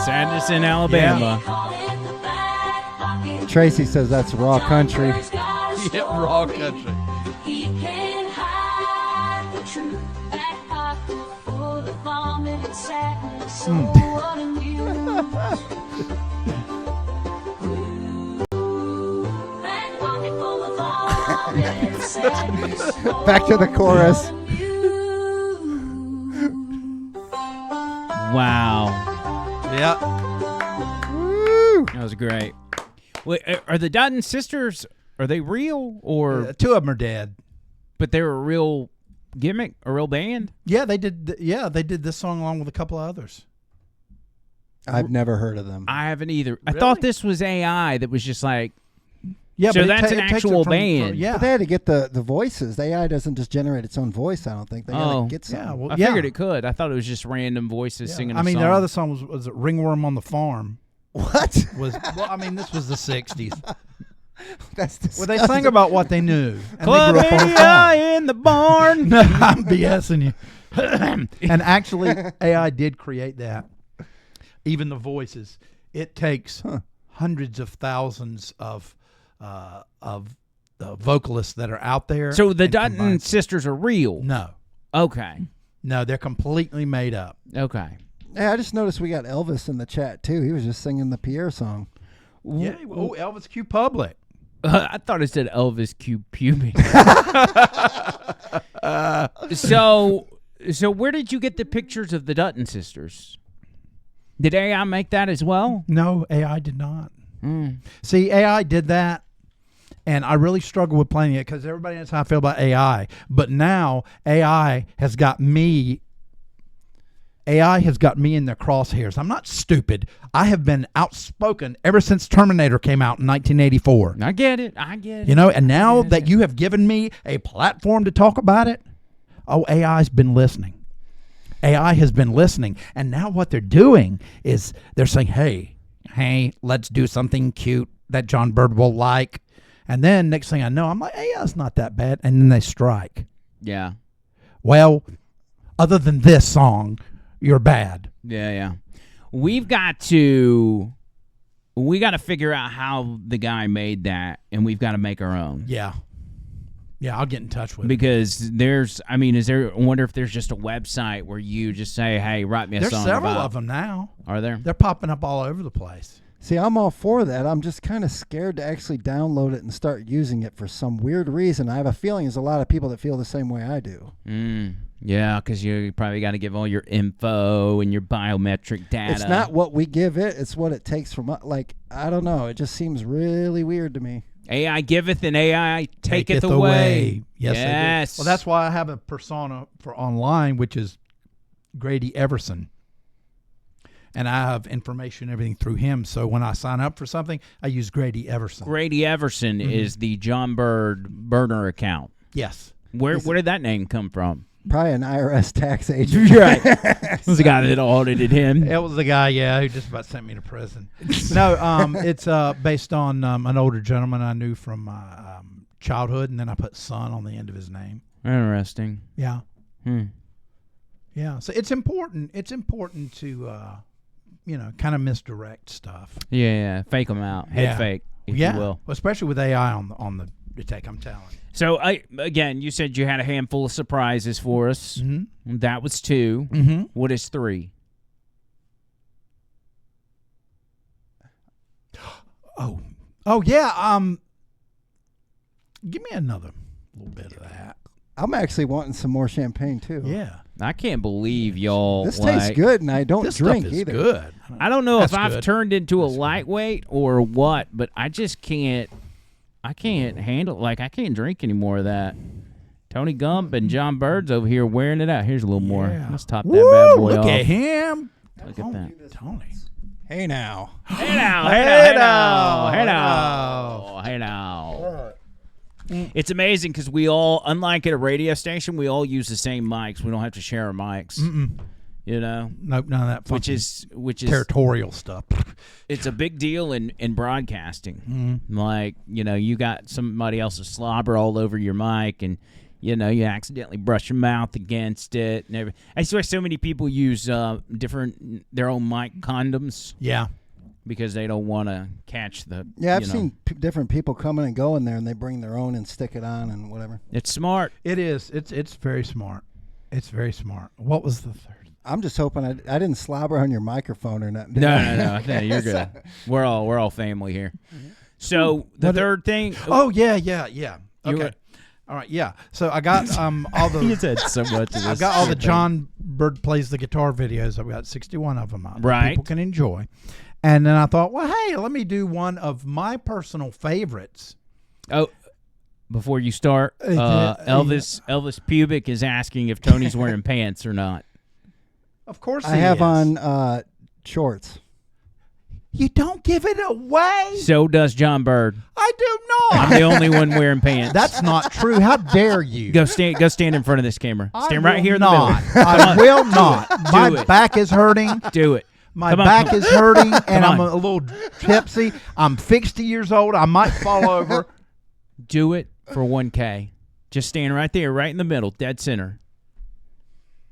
Sadness in Alabama. Tracy says that's raw country. Yeah, raw country. He can't hide the truth. Back pocket full of vomit and sadness. So what a news. Back pocket full of vomit and sadness. Back to the chorus. Wow. Yeah. That was great. Wait, are the Dutton sisters, are they real or Two of them are dead. but they were a real gimmick, a real band? Yeah, they did. Yeah, they did this song along with a couple of others. I've never heard of them. I haven't either. I Really? thought this was AI that was just like, Yeah, So but that's an it takes it actual from- band. yeah, But they had to get the voices. The AI doesn't just generate its own voice, I don't think. They got Oh. to get some. yeah. Well, I yeah. figured it could. I thought it was just random voices Yeah. singing I mean, a their song. other song was "Ringworm on the Farm." What? Was well, I mean, this was the '60s. That's Well, they disgusting. sang about what they knew. And they grew up on a farm. Chlamydia in the barn. No, I'm BSing you. And actually, AI did create that. Even the voices. It takes hundreds of thousands of vocalists that are out there. So the and Dutton combines- sisters are real. No, Okay. no, they're completely made up. Okay. Hey, I just noticed we got Elvis in the chat, too. He was just singing the Pierre song. Yeah. Oh, Elvis Q Public. I thought it said Elvis Q Pubic. So where did you get the pictures of the Dutton sisters? Did AI make that as well? No, AI did not. Mm. See, AI did that, and I really struggle with playing it because everybody knows how I feel about AI. But now AI has got me. AI has got me in their crosshairs. I'm not stupid. I have been outspoken ever since Terminator came out in 1984. I get it. I get it. You know, and now Yes, that yes. you have given me a platform to talk about it, oh, AI's been listening. AI has been listening. And now what they're doing is they're saying, hey, let's do something cute that John Bird will like. And then next thing I know, I'm like, AI's not that bad. And then they strike. Yeah. Well, other than this song, you're bad. Yeah. We got to figure out how the guy made that, and we've got to make our own. Yeah. Yeah, I'll get in touch with him. Because I wonder if there's just a website where you just say, hey, write me a There's song several about. of them now. Are there? They're popping up all over the place. See, I'm all for that. I'm just kind of scared to actually download it and start using it for some weird reason. I have a feeling there's a lot of people that feel the same way I do. Yeah, because you probably got to give all your info and your biometric data. It's not what we give it. It's what it takes from us. Like, I don't know. It just seems really weird to me. AI giveth and AI taketh away. Yes, they do. Yes. Well, that's why I have a persona for online, which is Grady Everson. And I have information, everything through him. So when I sign up for something, I use Grady Everson. Grady Everson is the John Bird burner account. Yes. Where did that name come from? Probably an IRS tax agent. Right. It was the guy that audited him. It was the guy, who just about sent me to prison. No, it's based on an older gentleman I knew from my childhood, and then I put son on the end of his name. Interesting. Yeah. Hmm. Yeah. So it's important. It's important to, kind of misdirect stuff. Yeah. Fake them out. Head fake, if you will. Well, especially with AI on the take, I'm telling you. So, you said you had a handful of surprises for us. Mm-hmm. That was 2. Mm-hmm. What is 3? Oh yeah. Give me another little bit of that. I'm actually wanting some more champagne, too. Yeah. I can't believe y'all. This tastes good, and I don't This drink stuff is either. good. I don't know if That's I've good. turned into a That's good. lightweight or what, but I just can't. I can't handle. Like, I can't drink any more of that. Tony Gump and John Bird's over here wearing it out. Here's a little more. Yeah. Let's top that Woo, bad boy look off. at him. Look at that. Tony. Hey, now. Hey now, hey now. It's amazing because we all, unlike at a radio station, we all use the same mics. We don't have to share our mics. You know, Nope, none of that. which funky is territorial stuff. it's a big deal in broadcasting. Mm-hmm. Like, you know, you got somebody else's slobber all over your mic, and you know, you accidentally brush your mouth against it. And everything. I swear, so many people use their own mic condoms Yeah. because they don't want to catch the. Yeah, I've you know. seen different people coming and go in there, and they bring their own and stick it on and whatever. It's smart. It is. It's very smart. It's very smart. What was the third? I'm just hoping I didn't slobber on your microphone or nothing. No, you're good. We're all family here. So the third thing. Oh yeah. You Okay. were- All right. Yeah. So I got all the. You said so much of this. I've got all the shit, John Bird plays the guitar videos. I've got 61 of them out. That Right. People can enjoy. And then I thought, well, hey, let me do one of my personal favorites. Oh, before you start, Elvis Pubic is asking if Tony's wearing pants or not. Of course, I have on shorts. You don't give it away. So does John Bird. I do I'm not. the only one wearing pants. That's not true. How dare you? Go stand in front of this camera. I Stand right will here in the not. middle. I will not. My it. back is hurting. Do it. My Come on, back come on. is hurting, and I'm on. a little tipsy. I'm 60 years old. I might fall over. Do it for 1K. Just stand right there, right in the middle, dead center.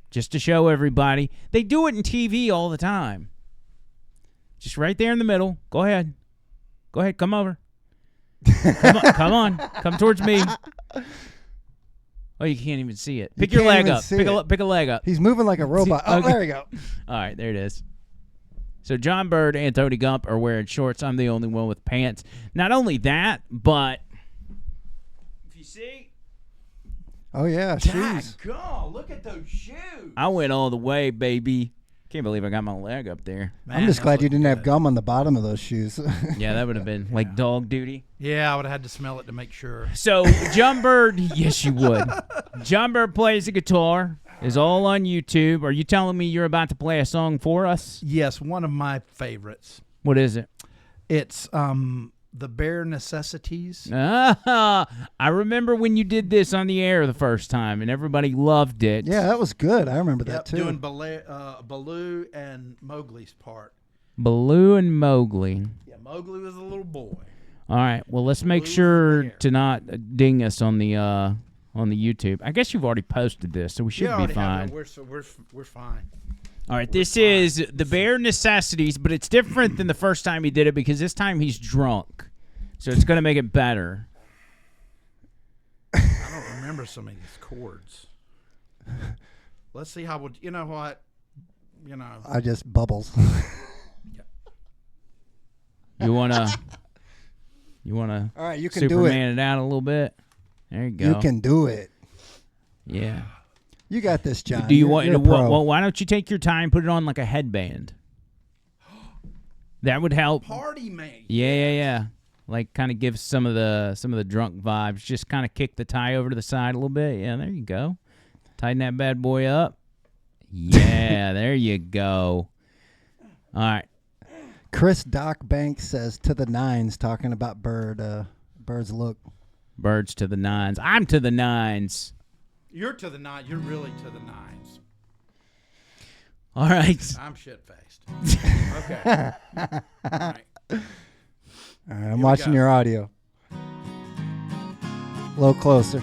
Just to show everybody. They do it in TV all the time. Just right there in the middle. Go ahead. Come over. Come on. Come towards me. Oh, you can't even see it. Pick your can't leg even up. see Pick a leg up. He's moving like a robot. Oh, okay. there we go. All right, there it is. So John Bird and Tony Gump are wearing shorts. I'm the only one with pants. Not only that, but if you see, Oh yeah, shoes. God, look at those shoes. I went all the way, baby. Can't believe I got my leg up there. I'm just glad you didn't have gum on the bottom of those shoes. Yeah, that would have been like dog duty. Yeah, I would have had to smell it to make sure. So John Bird, yes, you would. John Bird plays the guitar. Is all on YouTube. Are you telling me you're about to play a song for us? Yes, one of my favorites. What is it? It's The Bare Necessities. I remember when you did this on the air the first time, and everybody loved it. Yeah, that was good. I remember that too. Doing Baloo and Mowgli's part. Baloo and Mowgli. Yeah, Mowgli was a little boy. All right. Well, let's make Baloo sure there. to not ding us on the YouTube. I guess you've already posted this, so we should be fine. We're fine. All right. This is The Bare Necessities, but it's different than the first time he did it because this time he's drunk. So it's going to make it better. I don't remember some of these chords. Let's see how would you know what? You know. I just bubbles. You wanna All right, you can do Superman it. it out a little bit? There you go. You can do it. Yeah. You got this, John. Do you You're- want? you're a pro. Well, why don't you take your time, put it on like a headband? That would help. Party man. Yeah. Like kind of give some of the drunk vibes. Just kind of kick the tie over to the side a little bit. Yeah, there you go. Tighten that bad boy up. Yeah, there you go. All right. Chris Doc Banks says to the nines, talking about Bird's look. Birds to the nines. I'm to the nines. You're to the nine. You're really to the nines. All right. I'm shit faced. Okay. All right. All right, I'm we watching go. your audio. A little closer.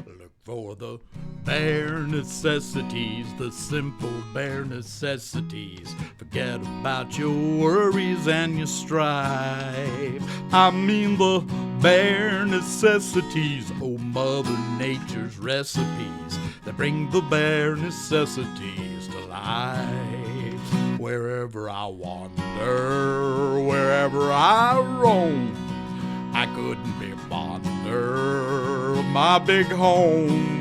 Look for the bare necessities, the simple bare necessities. Forget about your worries and your strife. I mean the bare necessities, oh Mother Nature's recipes that bring the bare necessities to life. Wherever I wander, wherever I roam, I couldn't be fonder of my big home.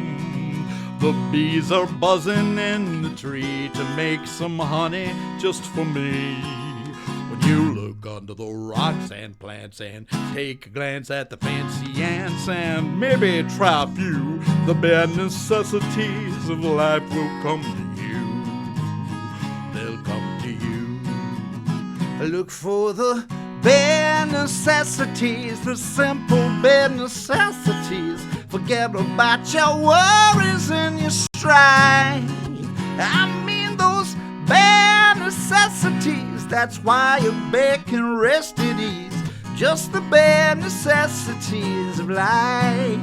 The bees are buzzing in the tree to make some honey just for me. When you look under the rocks and plants and take a glance at the fancy ants and maybe try a few, the bare necessities of life will come to you. They'll come to you. Look for the bare necessities, the simple bare necessities. Forget about your worries and your strife. I mean those bare necessities. That's why a bear can rest at ease. Just the bare necessities of life.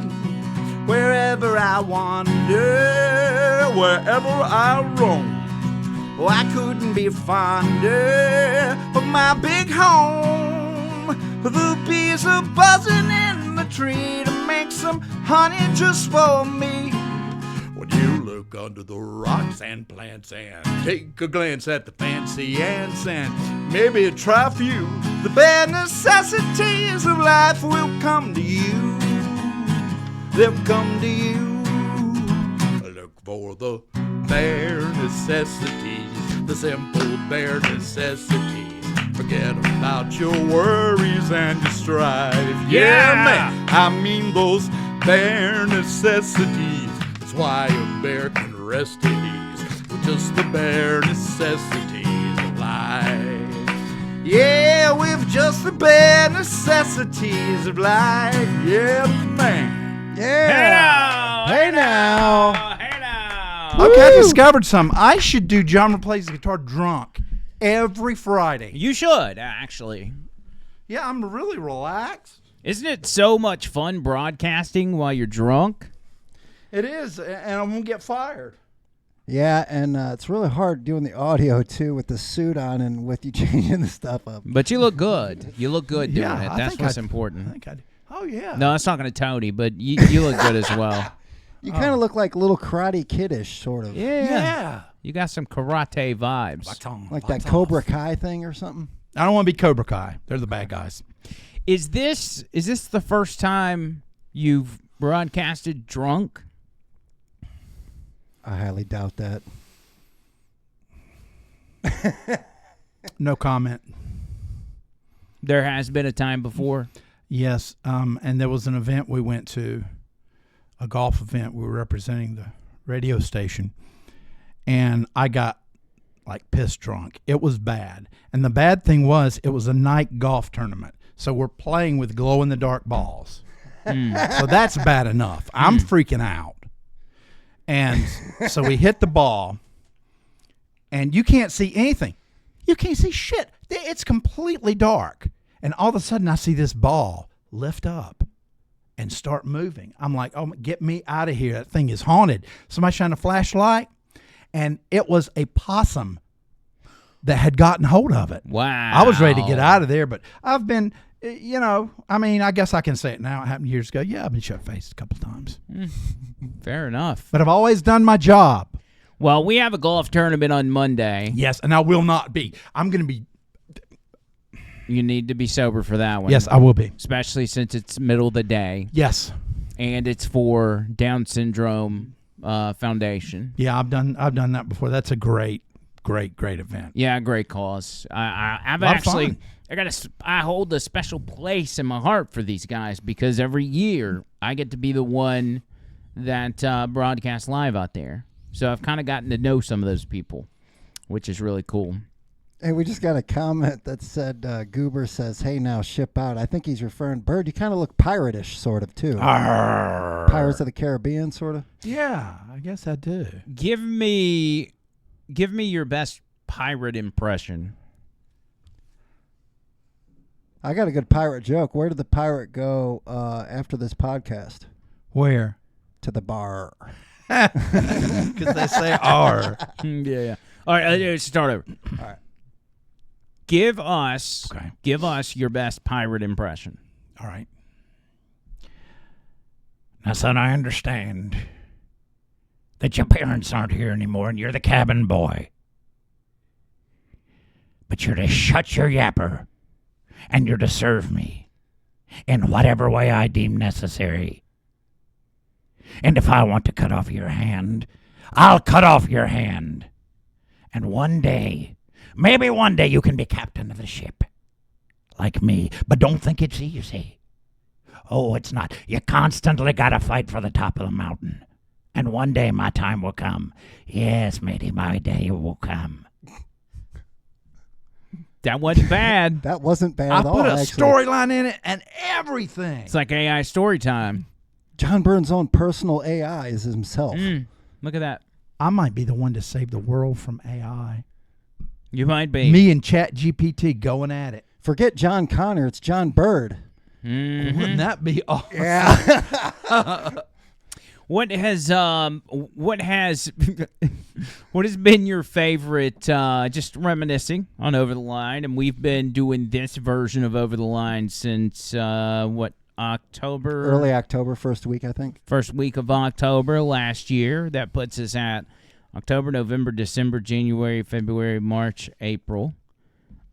Wherever I wander, wherever I roam, oh, I couldn't be fonder of my big home. The bees are buzzing in the tree to make some honey just for me. When you look under the rocks and plants and take a glance at the fancy ants and maybe try a few, the bare necessities of life will come to you. They'll come to you. Look for the bare necessities, the simple bare necessities. Forget about your worries and your strife. Yeah, man, I mean those bare necessities. That's why a bear can rest at ease with just the bare necessities of life. Yeah, with just the bare necessities of life. Yeah, man. Yeah. Hey now. Hey now. Okay, I discovered something. I should do John plays the guitar drunk every Friday. You should, actually. Yeah, I'm really relaxed. Isn't it so much fun broadcasting while you're drunk? It is, and I won't get fired. Yeah, and it's really hard doing the audio, too, with the suit on and with you changing the stuff up. But you look good. You look good doing Yeah, it. I That's think what's I important. think I do. Oh, yeah. No, I was talking to Tony, but you look good as well. You kind of look like little Karate Kiddish, sort of. Yeah. You got some karate vibes. Like that Cobra Kai thing or something. I don't want to be Cobra Kai. They're the bad guys. Is this the first time you've broadcasted drunk? I highly doubt that. No comment. There has been a time before. Yes, and there was an event we went to, a golf event. We were representing the radio station, and I got like piss drunk. It was bad. And the bad thing was it was a night golf tournament. So we're playing with glow-in-the-dark balls. So that's bad enough. I'm freaking out. And so we hit the ball, and you can't see anything. You can't see shit. It's completely dark. And all of a sudden, I see this ball lift up and start moving. I'm like, oh, get me out of here. That thing is haunted. Somebody shined a flashlight, and it was a possum that had gotten hold of it. Wow. I was ready to get out of there, but I've been, I mean, I guess I can say it now. It happened years ago. Yeah, I've been shut-faced a couple times. Fair enough. But I've always done my job. Well, we have a golf tournament on Monday. Yes, and I will not be. I'm going to be. You need to be sober for that one. Yes, I will be. Especially since it's middle of the day. Yes. And it's for Down Syndrome Foundation. Yeah, I've done that before. That's a great event. Yeah, great cause. I've A lot of actually, fun. I hold a special place in my heart for these guys because every year I get to be the one that broadcasts live out there. So I've kind of gotten to know some of those people, which is really cool. Hey, we just got a comment that said, Goober says, hey, now ship out. I think he's referring, Bird, you kind of look pirate-ish, sort of, too. Pirates of the Caribbean, sort of. Yeah, I guess I do. Give me your best pirate impression. I got a good pirate joke. Where did the pirate go after this podcast? Where? To the bar. Because they say R. Yeah. All right, let's start over. All right. Give us your best pirate impression. All right. Now, son, I understand that your parents aren't here anymore and you're the cabin boy. But you're to shut your yapper and you're to serve me in whatever way I deem necessary. And if I want to cut off your hand, I'll cut off your hand. And one day, maybe one day you can be captain of the ship. Like me. But don't think it's easy. Oh, it's not. You constantly gotta fight for the top of the mountain. And one day my time will come. Yes, matey, my day will come. That wasn't bad. That wasn't bad I at all, put a actually. storyline in it and everything. It's like AI story time. John Burns' own personal AI is himself. Look at that. I might be the one to save the world from AI. You might be. Me and Chat GPT going at it. Forget John Connor. It's John Bird. Mm-hmm. Wouldn't that be awesome? Yeah. What has been your favorite? Just reminiscing on Over the Line, and we've been doing this version of Over the Line since October, Early October, first week, I think. first week of October last year. That puts us at October, November, December, January, February, March, April.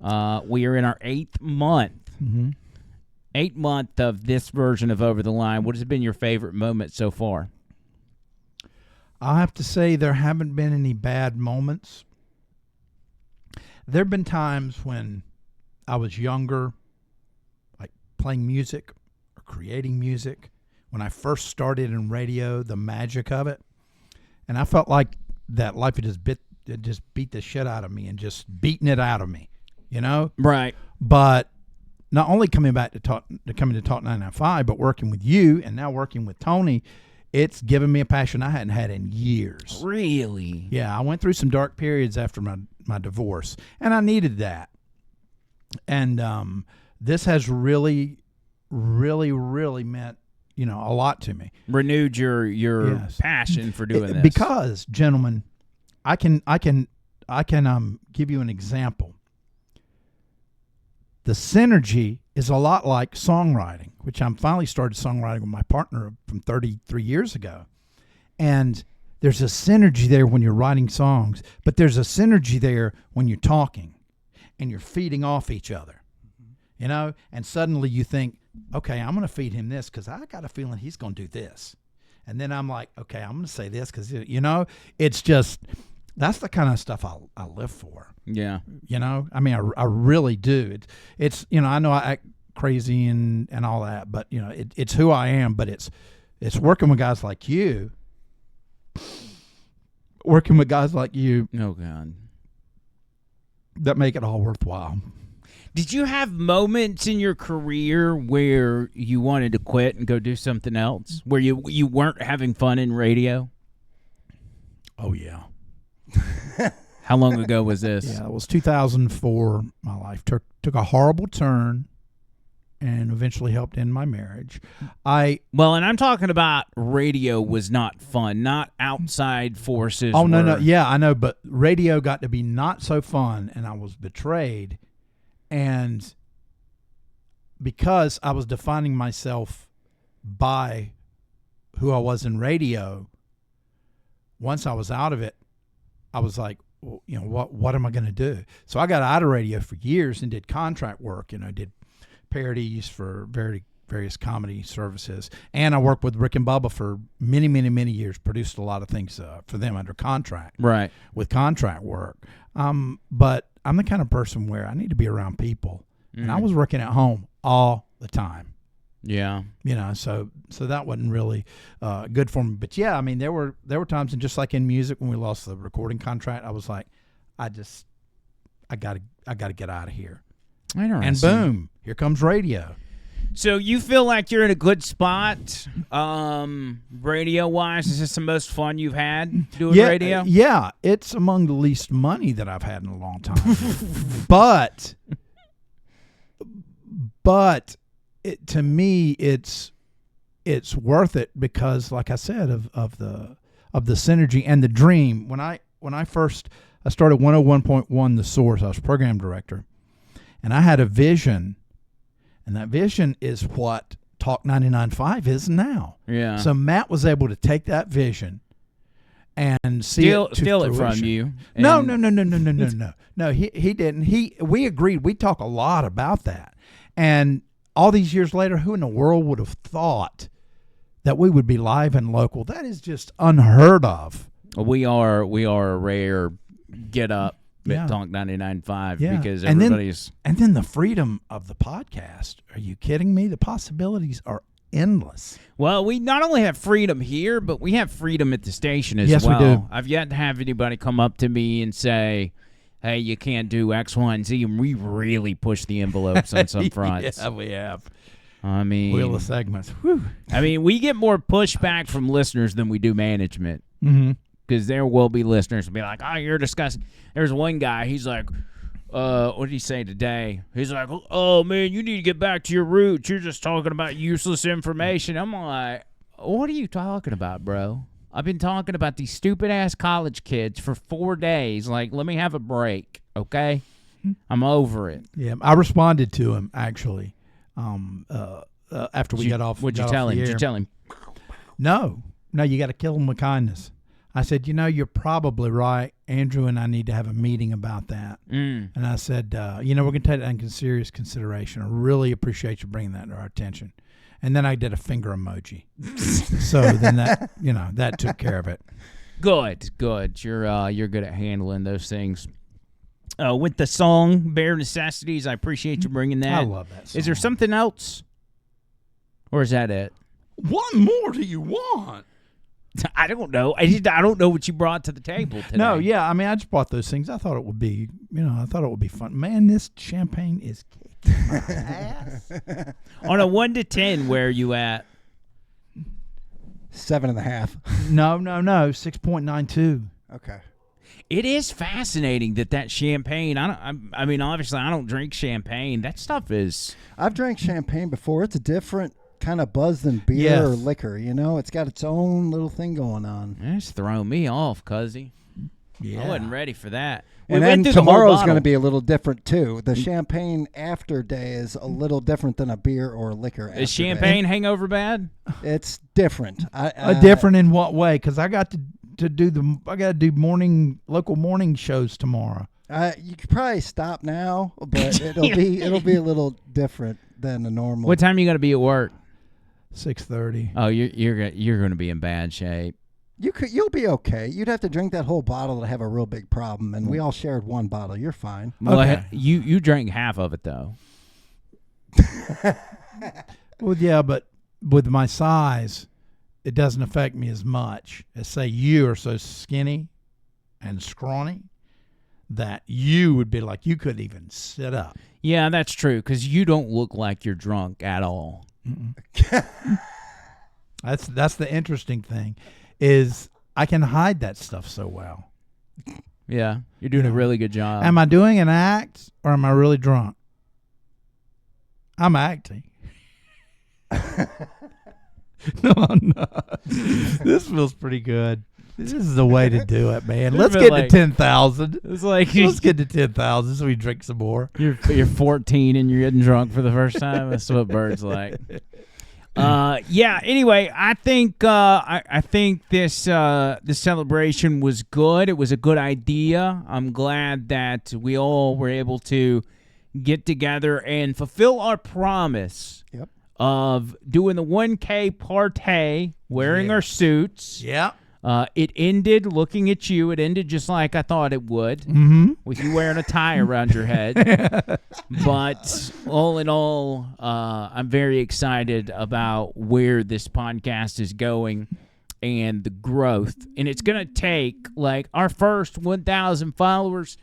We are in our 8th month. Mm-hmm. 8th month of this version of Over the Line. What has been your favorite moment so far? I'll have to say there haven't been any bad moments. There have been times when I was younger, like playing music or creating music, when I first started in radio, the magic of it. And I felt like that life had just beat the shit out of me and just beating it out of me, you know? Right. But not only coming back to Talk 995, but working with you and now working with Tony, it's given me a passion I hadn't had in years. Really? Yeah, I went through some dark periods after my divorce, and I needed that. And this has really, really, really meant, a lot to me. Renewed your Yes. passion for doing this. Because, gentlemen, I can give you an example. The synergy is a lot like songwriting, which I'm finally started songwriting with my partner from 33 years ago. And there's a synergy there when you're writing songs, but there's a synergy there when you're talking and you're feeding off each other, and suddenly you think, okay, I'm going to feed him this because I got a feeling he's going to do this. And then I'm like, okay, I'm going to say this because, it's just, that's the kind of stuff I live for. Yeah. I mean, I really do. It's I know I act crazy and all that, but it's who I am. But it's working with guys like you. Working with guys like you. Oh God. That make it all worthwhile. Did you have moments in your career where you wanted to quit and go do something else? Where you weren't having fun in radio? Oh yeah. How long ago was this? Yeah, it was 2004. My life took a horrible turn and eventually helped end my marriage. And I'm talking about radio was not fun, not outside forces. Oh, no. Yeah, I know, but radio got to be not so fun, and I was betrayed. And because I was defining myself by who I was in radio, once I was out of it, I was like, well, what am I going to do? So I got out of radio for years and did contract work. Did parodies for various comedy services, and I worked with Rick and Bubba for many, many, many years. Produced a lot of things for them under contract, right? With contract work. But I'm the kind of person where I need to be around people, and I was working at home all the time. Yeah. So that wasn't really good for me. But yeah, I mean, there were times, and just like in music, when we lost the recording contract, I was like, I gotta get out of here. And boom, here comes radio. So you feel like you're in a good spot, radio wise? Is this the most fun you've had doing radio? Yeah, it's among the least money that I've had in a long time. but to me, it's worth it because, like I said, of the synergy and the dream. When I started 101.1 The Source, I was program director, and I had a vision, and that vision is what Talk 99.5 is now. Yeah. So Matt was able to take that vision and steal it from you. No. No, he didn't. We agreed. We talk a lot about that, and all these years later, who in the world would have thought that we would be live and local? That is just unheard of. We are a rare get up at Talk 99.5 because everybody's... And then the freedom of the podcast. Are you kidding me? The possibilities are endless. Well, we not only have freedom here, but we have freedom at the station as well. Yes, we do. I've yet to have anybody come up to me and say, hey, you can't do X, Y, and Z, and we really push the envelopes on some fronts. Yeah, we have. I mean... Wheel of segments. Whew. I mean, we get more pushback from listeners than we do management. Mm-hmm. because there will be listeners who be like, "Oh, you're disgusting." There's one guy. He's like, what did he say today? He's like, "Oh man, you need to get back to your roots. You're just talking about useless information." I'm like, "What are you talking about, bro? I've been talking about these stupid ass college kids for 4 days. Like, let me have a break, okay? I'm over it." Yeah, I responded to him actually. After we got off. What'd you got tell off him? the Did you air. tell him? No, you got to kill him with kindness. I said, you're probably right. Andrew and I need to have a meeting about that. And I said, we're going to take that into serious consideration. I really appreciate you bringing that to our attention. And then I did a finger emoji. So then that, that took care of it. Good. You're good at handling those things. With the song "Bare Necessities," I appreciate you bringing that. I love that song. Is there something else, or is that it? What more do you want? I don't know. I don't know what you brought to the table today. No, yeah. I mean, I just bought those things. I thought it would be, fun. Man, this champagne is kicking my ass. On a 1 to 10, where are you at? 7.5. No, 6.92. Okay. It is fascinating that champagne. I mean, obviously, I don't drink champagne. That stuff is. I've drank champagne before. It's a different kind of buzz than beer Yes. or liquor. It's got its own little thing going on. It's throwing me off, cuzzy. Yeah. I wasn't ready for that. And then tomorrow's going to be a little different too. The champagne after day is a little different than a beer or liquor. Is after champagne day. hangover bad? It's different. Different in what way? Because I got to do local morning shows tomorrow. You could probably stop now, but it'll be a little different than a normal. What time you got to be at work? 6:30. Oh, you're going to be in bad shape. You'll be okay. You'd have to drink that whole bottle to have a real big problem, and we all shared one bottle. You're fine. Well, Okay. you drank half of it though. Well, yeah, but with my size, it doesn't affect me as much as say you are so skinny and scrawny that you would be like you couldn't even sit up. Yeah, that's true because you don't look like you're drunk at all. That's the interesting thing, is I can hide that stuff so well. Yeah, you're doing a really good job. Am I doing an act or am I really drunk? I'm acting. No, I'm not. This feels pretty good. This is the way to do it, man. Let's get to 10,000. It's like Let's get to 10,000 so we drink some more. You're 14 and you're getting drunk for the first time. That's what Bird's like. Yeah. Anyway, I think I think this celebration was good. It was a good idea. I'm glad that we all were able to get together and fulfill our promise. Yep. Of doing the 1K Par-Tay, wearing our suits. Yeah. It ended, looking at you, it ended just like I thought it would, with you wearing a tie around your head. But all in all, I'm very excited about where this podcast is going and the growth. And it's going to take, like, our first 1,000 followers.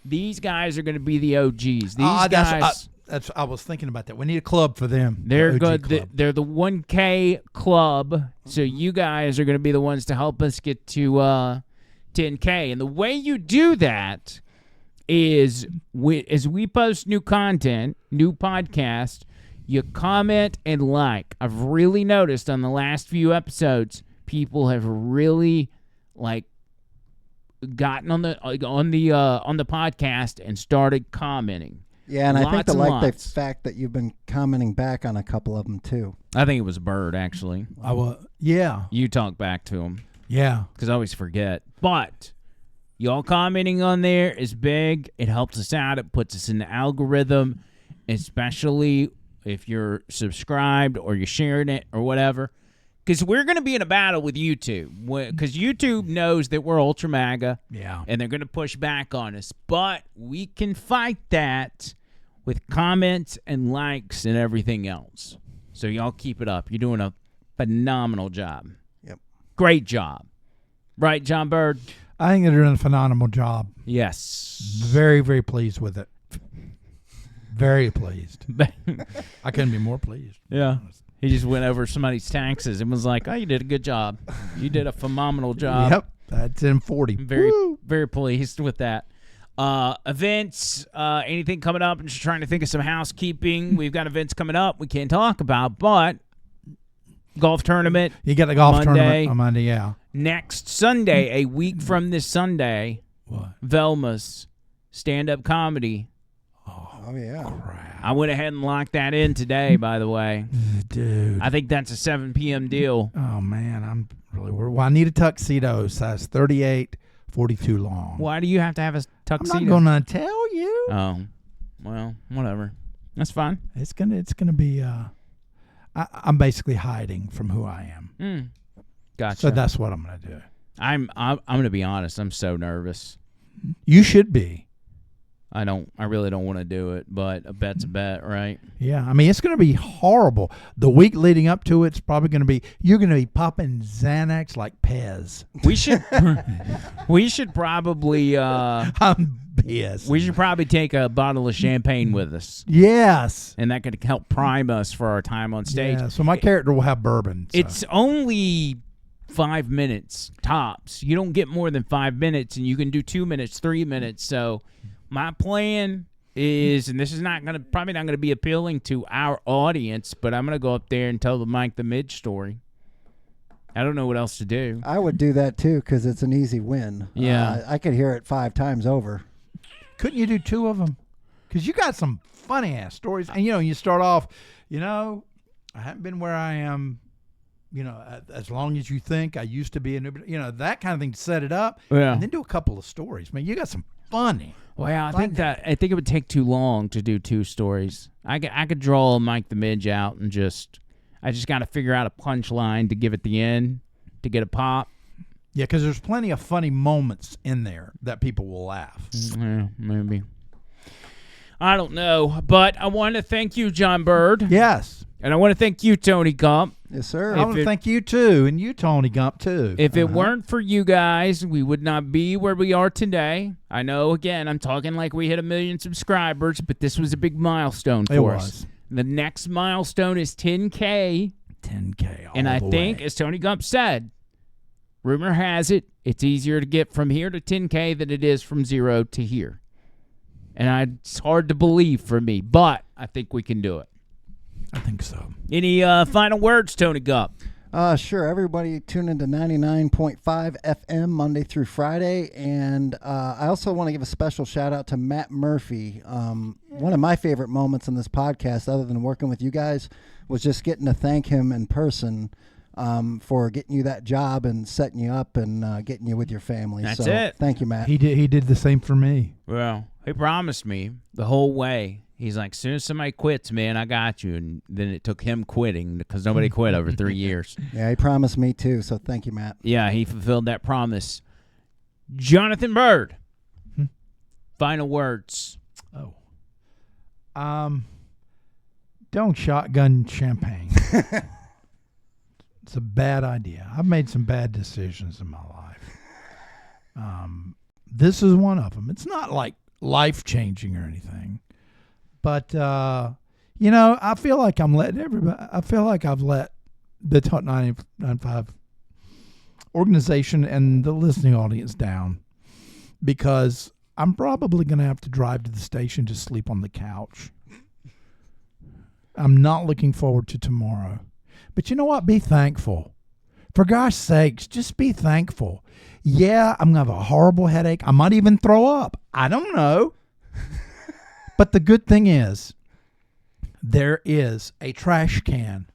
These guys are going to be the OGs. These guys... I was thinking about that. We need a club for them. They're the OG good. club. They're the 1K club. So you guys are going to be the ones to help us get to 10K. And the way you do that is as we post new content, new podcast, you comment and like. I've really noticed on the last few episodes, people have really gotten on the podcast and started commenting. Yeah, and I think the Lots. fact that you've been commenting back on a couple of them too. I think it was Bird, actually. Yeah. You talk back to him. Yeah. Because I always forget. But y'all commenting on there is big. It helps us out. It puts us in the algorithm, especially if you're subscribed or you're sharing it or whatever. Because we're going to be in a battle with YouTube. Because YouTube knows that we're Ultra MAGA. Yeah. And they're going to push back on us. But we can fight that with comments and likes and everything else. So y'all keep it up. You're doing a phenomenal job. Yep. Great job. Right, John Bird? I think they're doing a phenomenal job. Yes. Very, very pleased with it. Very pleased. I couldn't be more pleased. Yeah. He just went over somebody's taxes and was like, "Oh, you did a good job. You did a phenomenal job." Yep. That's in 40. Very pleased with that. Events, anything coming up? I'm just trying to think of some housekeeping. We've got events coming up we can't talk about, but golf tournament. You got the golf tournament on Monday, yeah. Next Sunday, a week from this Sunday, What? Velma's stand-up comedy. Oh, yeah. Crap. I went ahead and locked that in today, by the way. Dude. I think that's a 7 p.m. deal. Oh, man, I'm really worried. Well, I need a tuxedo, size 38, 42 long. Why do you have to have a tuxedo? I'm not going to tell you. Oh, well, whatever. That's fine. It's gonna be. I'm basically hiding from who I am. Gotcha. So that's what I'm gonna do. I'm gonna be honest. I'm so nervous. You should be. I really don't want to do it, but a bet's a bet, right? Yeah, I mean it's gonna be horrible. The week leading up to it's probably gonna be. You're gonna be popping Xanax like Pez. We should probably. I'm pissed. We should probably take a bottle of champagne with us. Yes. And that could help prime us for our time on stage. Yeah, so my character will have bourbon. So. It's only 5 minutes tops. You don't get more than 5 minutes, and you can do 2 minutes, 3 minutes. So my plan is, and this is probably not gonna be appealing to our audience, but I'm gonna go up there and tell the Mike the Midge story. I don't know what else to do. I would do that too because it's an easy win. Yeah. I could hear it 5 times over. Couldn't you do 2 of them? Because you got some funny ass stories, and you start off. I haven't been where I am. As long as you think I used to be a new. That kind of thing to set it up. Yeah. And then do a couple of stories. Man, you got some funny. Well, I think it would take too long to do 2 stories. I could draw Mike the Midge out and I just got to figure out a punchline to give at the end to get a pop. Yeah, because there's plenty of funny moments in there that people will laugh. Yeah, maybe. I don't know, but I want to thank you, John Bird. Yes. And I want to thank you, Tony Gump. Yes, sir. I want to thank you, too, and you, Tony Gump, too. If it weren't for you guys, we would not be where we are today. I know, again, I'm talking like we hit 1 million subscribers, but this was a big milestone for us. The next milestone is 10K. 10K all And I the think, way. as Tony Gump said, rumor has it, it's easier to get from here to 10K than it is from 0 to here. And it's hard to believe for me, but I think we can do it. I think so. Any final words, Tony Gump? Sure. Everybody tune into 99.5 FM Monday through Friday. And I also want to give a special shout out to Matt Murphy. One of my favorite moments in this podcast, other than working with you guys, was just getting to thank him in person for getting you that job and setting you up and getting you with your family. That's so, it. Thank you, Matt. He did the same for me. Well, he promised me the whole way. He's like, as soon as somebody quits, man, I got you. And then it took him quitting because nobody quit over 3 years. Yeah, he promised me too, so thank you, Matt. Yeah, he fulfilled that promise. Jonathan Bird, final words. Oh. Don't shotgun champagne. It's a bad idea. I've made some bad decisions in my life. This is one of them. It's not like life-changing or anything. But, I feel like I'm letting everybody, I feel like I've let the Talk 995 organization and the listening audience down because I'm probably going to have to drive to the station to sleep on the couch. I'm not looking forward to tomorrow. But you know what? Be thankful. For gosh sakes, just be thankful. Yeah, I'm going to have a horrible headache. I might even throw up. I don't know. But the good thing is, there is a trash can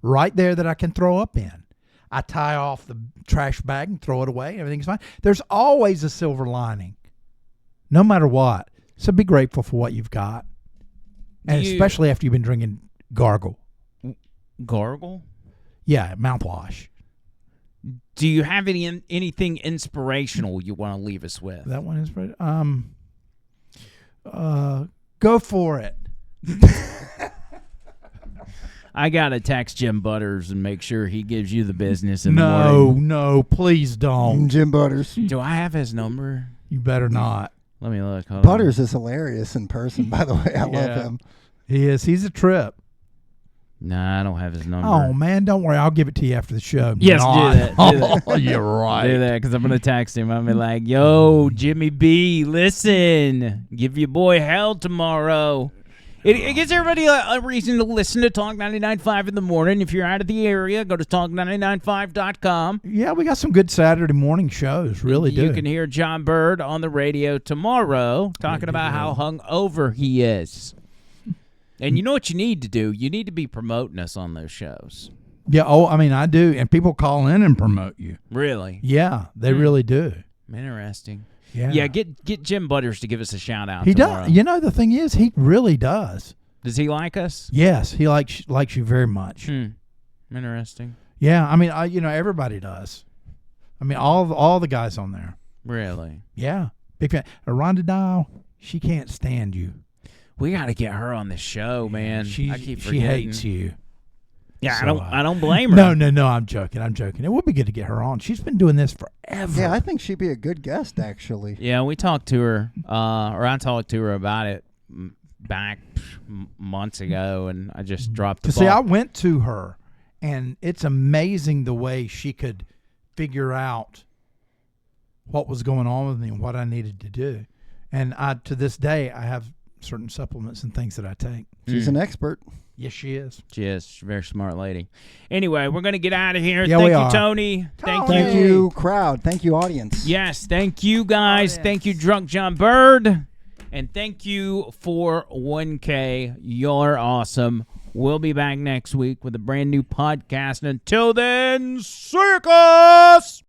right there that I can throw up in. I tie off the trash bag and throw it away. Everything's fine. There's always a silver lining, no matter what. So be grateful for what you've got. And especially after you've been drinking Gargle. Gargle? Yeah, mouthwash. Do you have anything inspirational you want to leave us with? That one is pretty... go for it. I gotta text Jim Butters and make sure he gives you the business in the morning. No, please don't. Jim Butters. Do I have his number? You better not. Let me look. Hold Butters is hilarious in person, by the way. I love him. He is. He's a trip. Nah, I don't have his number. Oh man, don't worry. I'll give it to you after the show. Yes, do that. Do that. Oh, you're right. Do that because I'm going to text him. I'm like, yo, Jimmy B, listen. Give your boy hell tomorrow. It gives everybody a reason to listen to Talk 99.5 in the morning. If you're out of the area, go to talk995.com. Yeah, we got some good Saturday morning shows. Really do. You can hear John Bird on the radio tomorrow talking about how hungover he is. And you know what you need to do? You need to be promoting us on those shows. Yeah, I mean, I do. And people call in and promote you. Really? Yeah, they really do. Interesting. Yeah, get Jim Butters to give us a shout-out He tomorrow. does. You know, the thing is, he really does. Does he like us? Yes, he likes you very much. Interesting. Yeah, I mean, everybody does. I mean, all the guys on there. Really? Yeah, big fan. Rhonda Dial, she can't stand you. We got to get her on the show, man. I keep forgetting. She hates you. Yeah, So, I don't blame her. No, I'm joking. It would be good to get her on. She's been doing this forever. Yeah, I think she'd be a good guest, actually. Yeah, we talked to her, or I talked to her about it back months ago, and I just dropped the ball. See, I went to her, and it's amazing the way she could figure out what was going on with me and what I needed to do. And to this day, I have certain supplements and things that I take. She's an expert. Yes, she is. She is. She's a very smart lady. Anyway, we're going to get out of here. Yeah, Thank we you, are. Tony. Thank you, crowd. Thank you, audience. Yes, thank you, guys. Thank you, Drunk John Bird. And thank you for 1K. You're awesome. We'll be back next week with a brand new podcast. And until then, circus!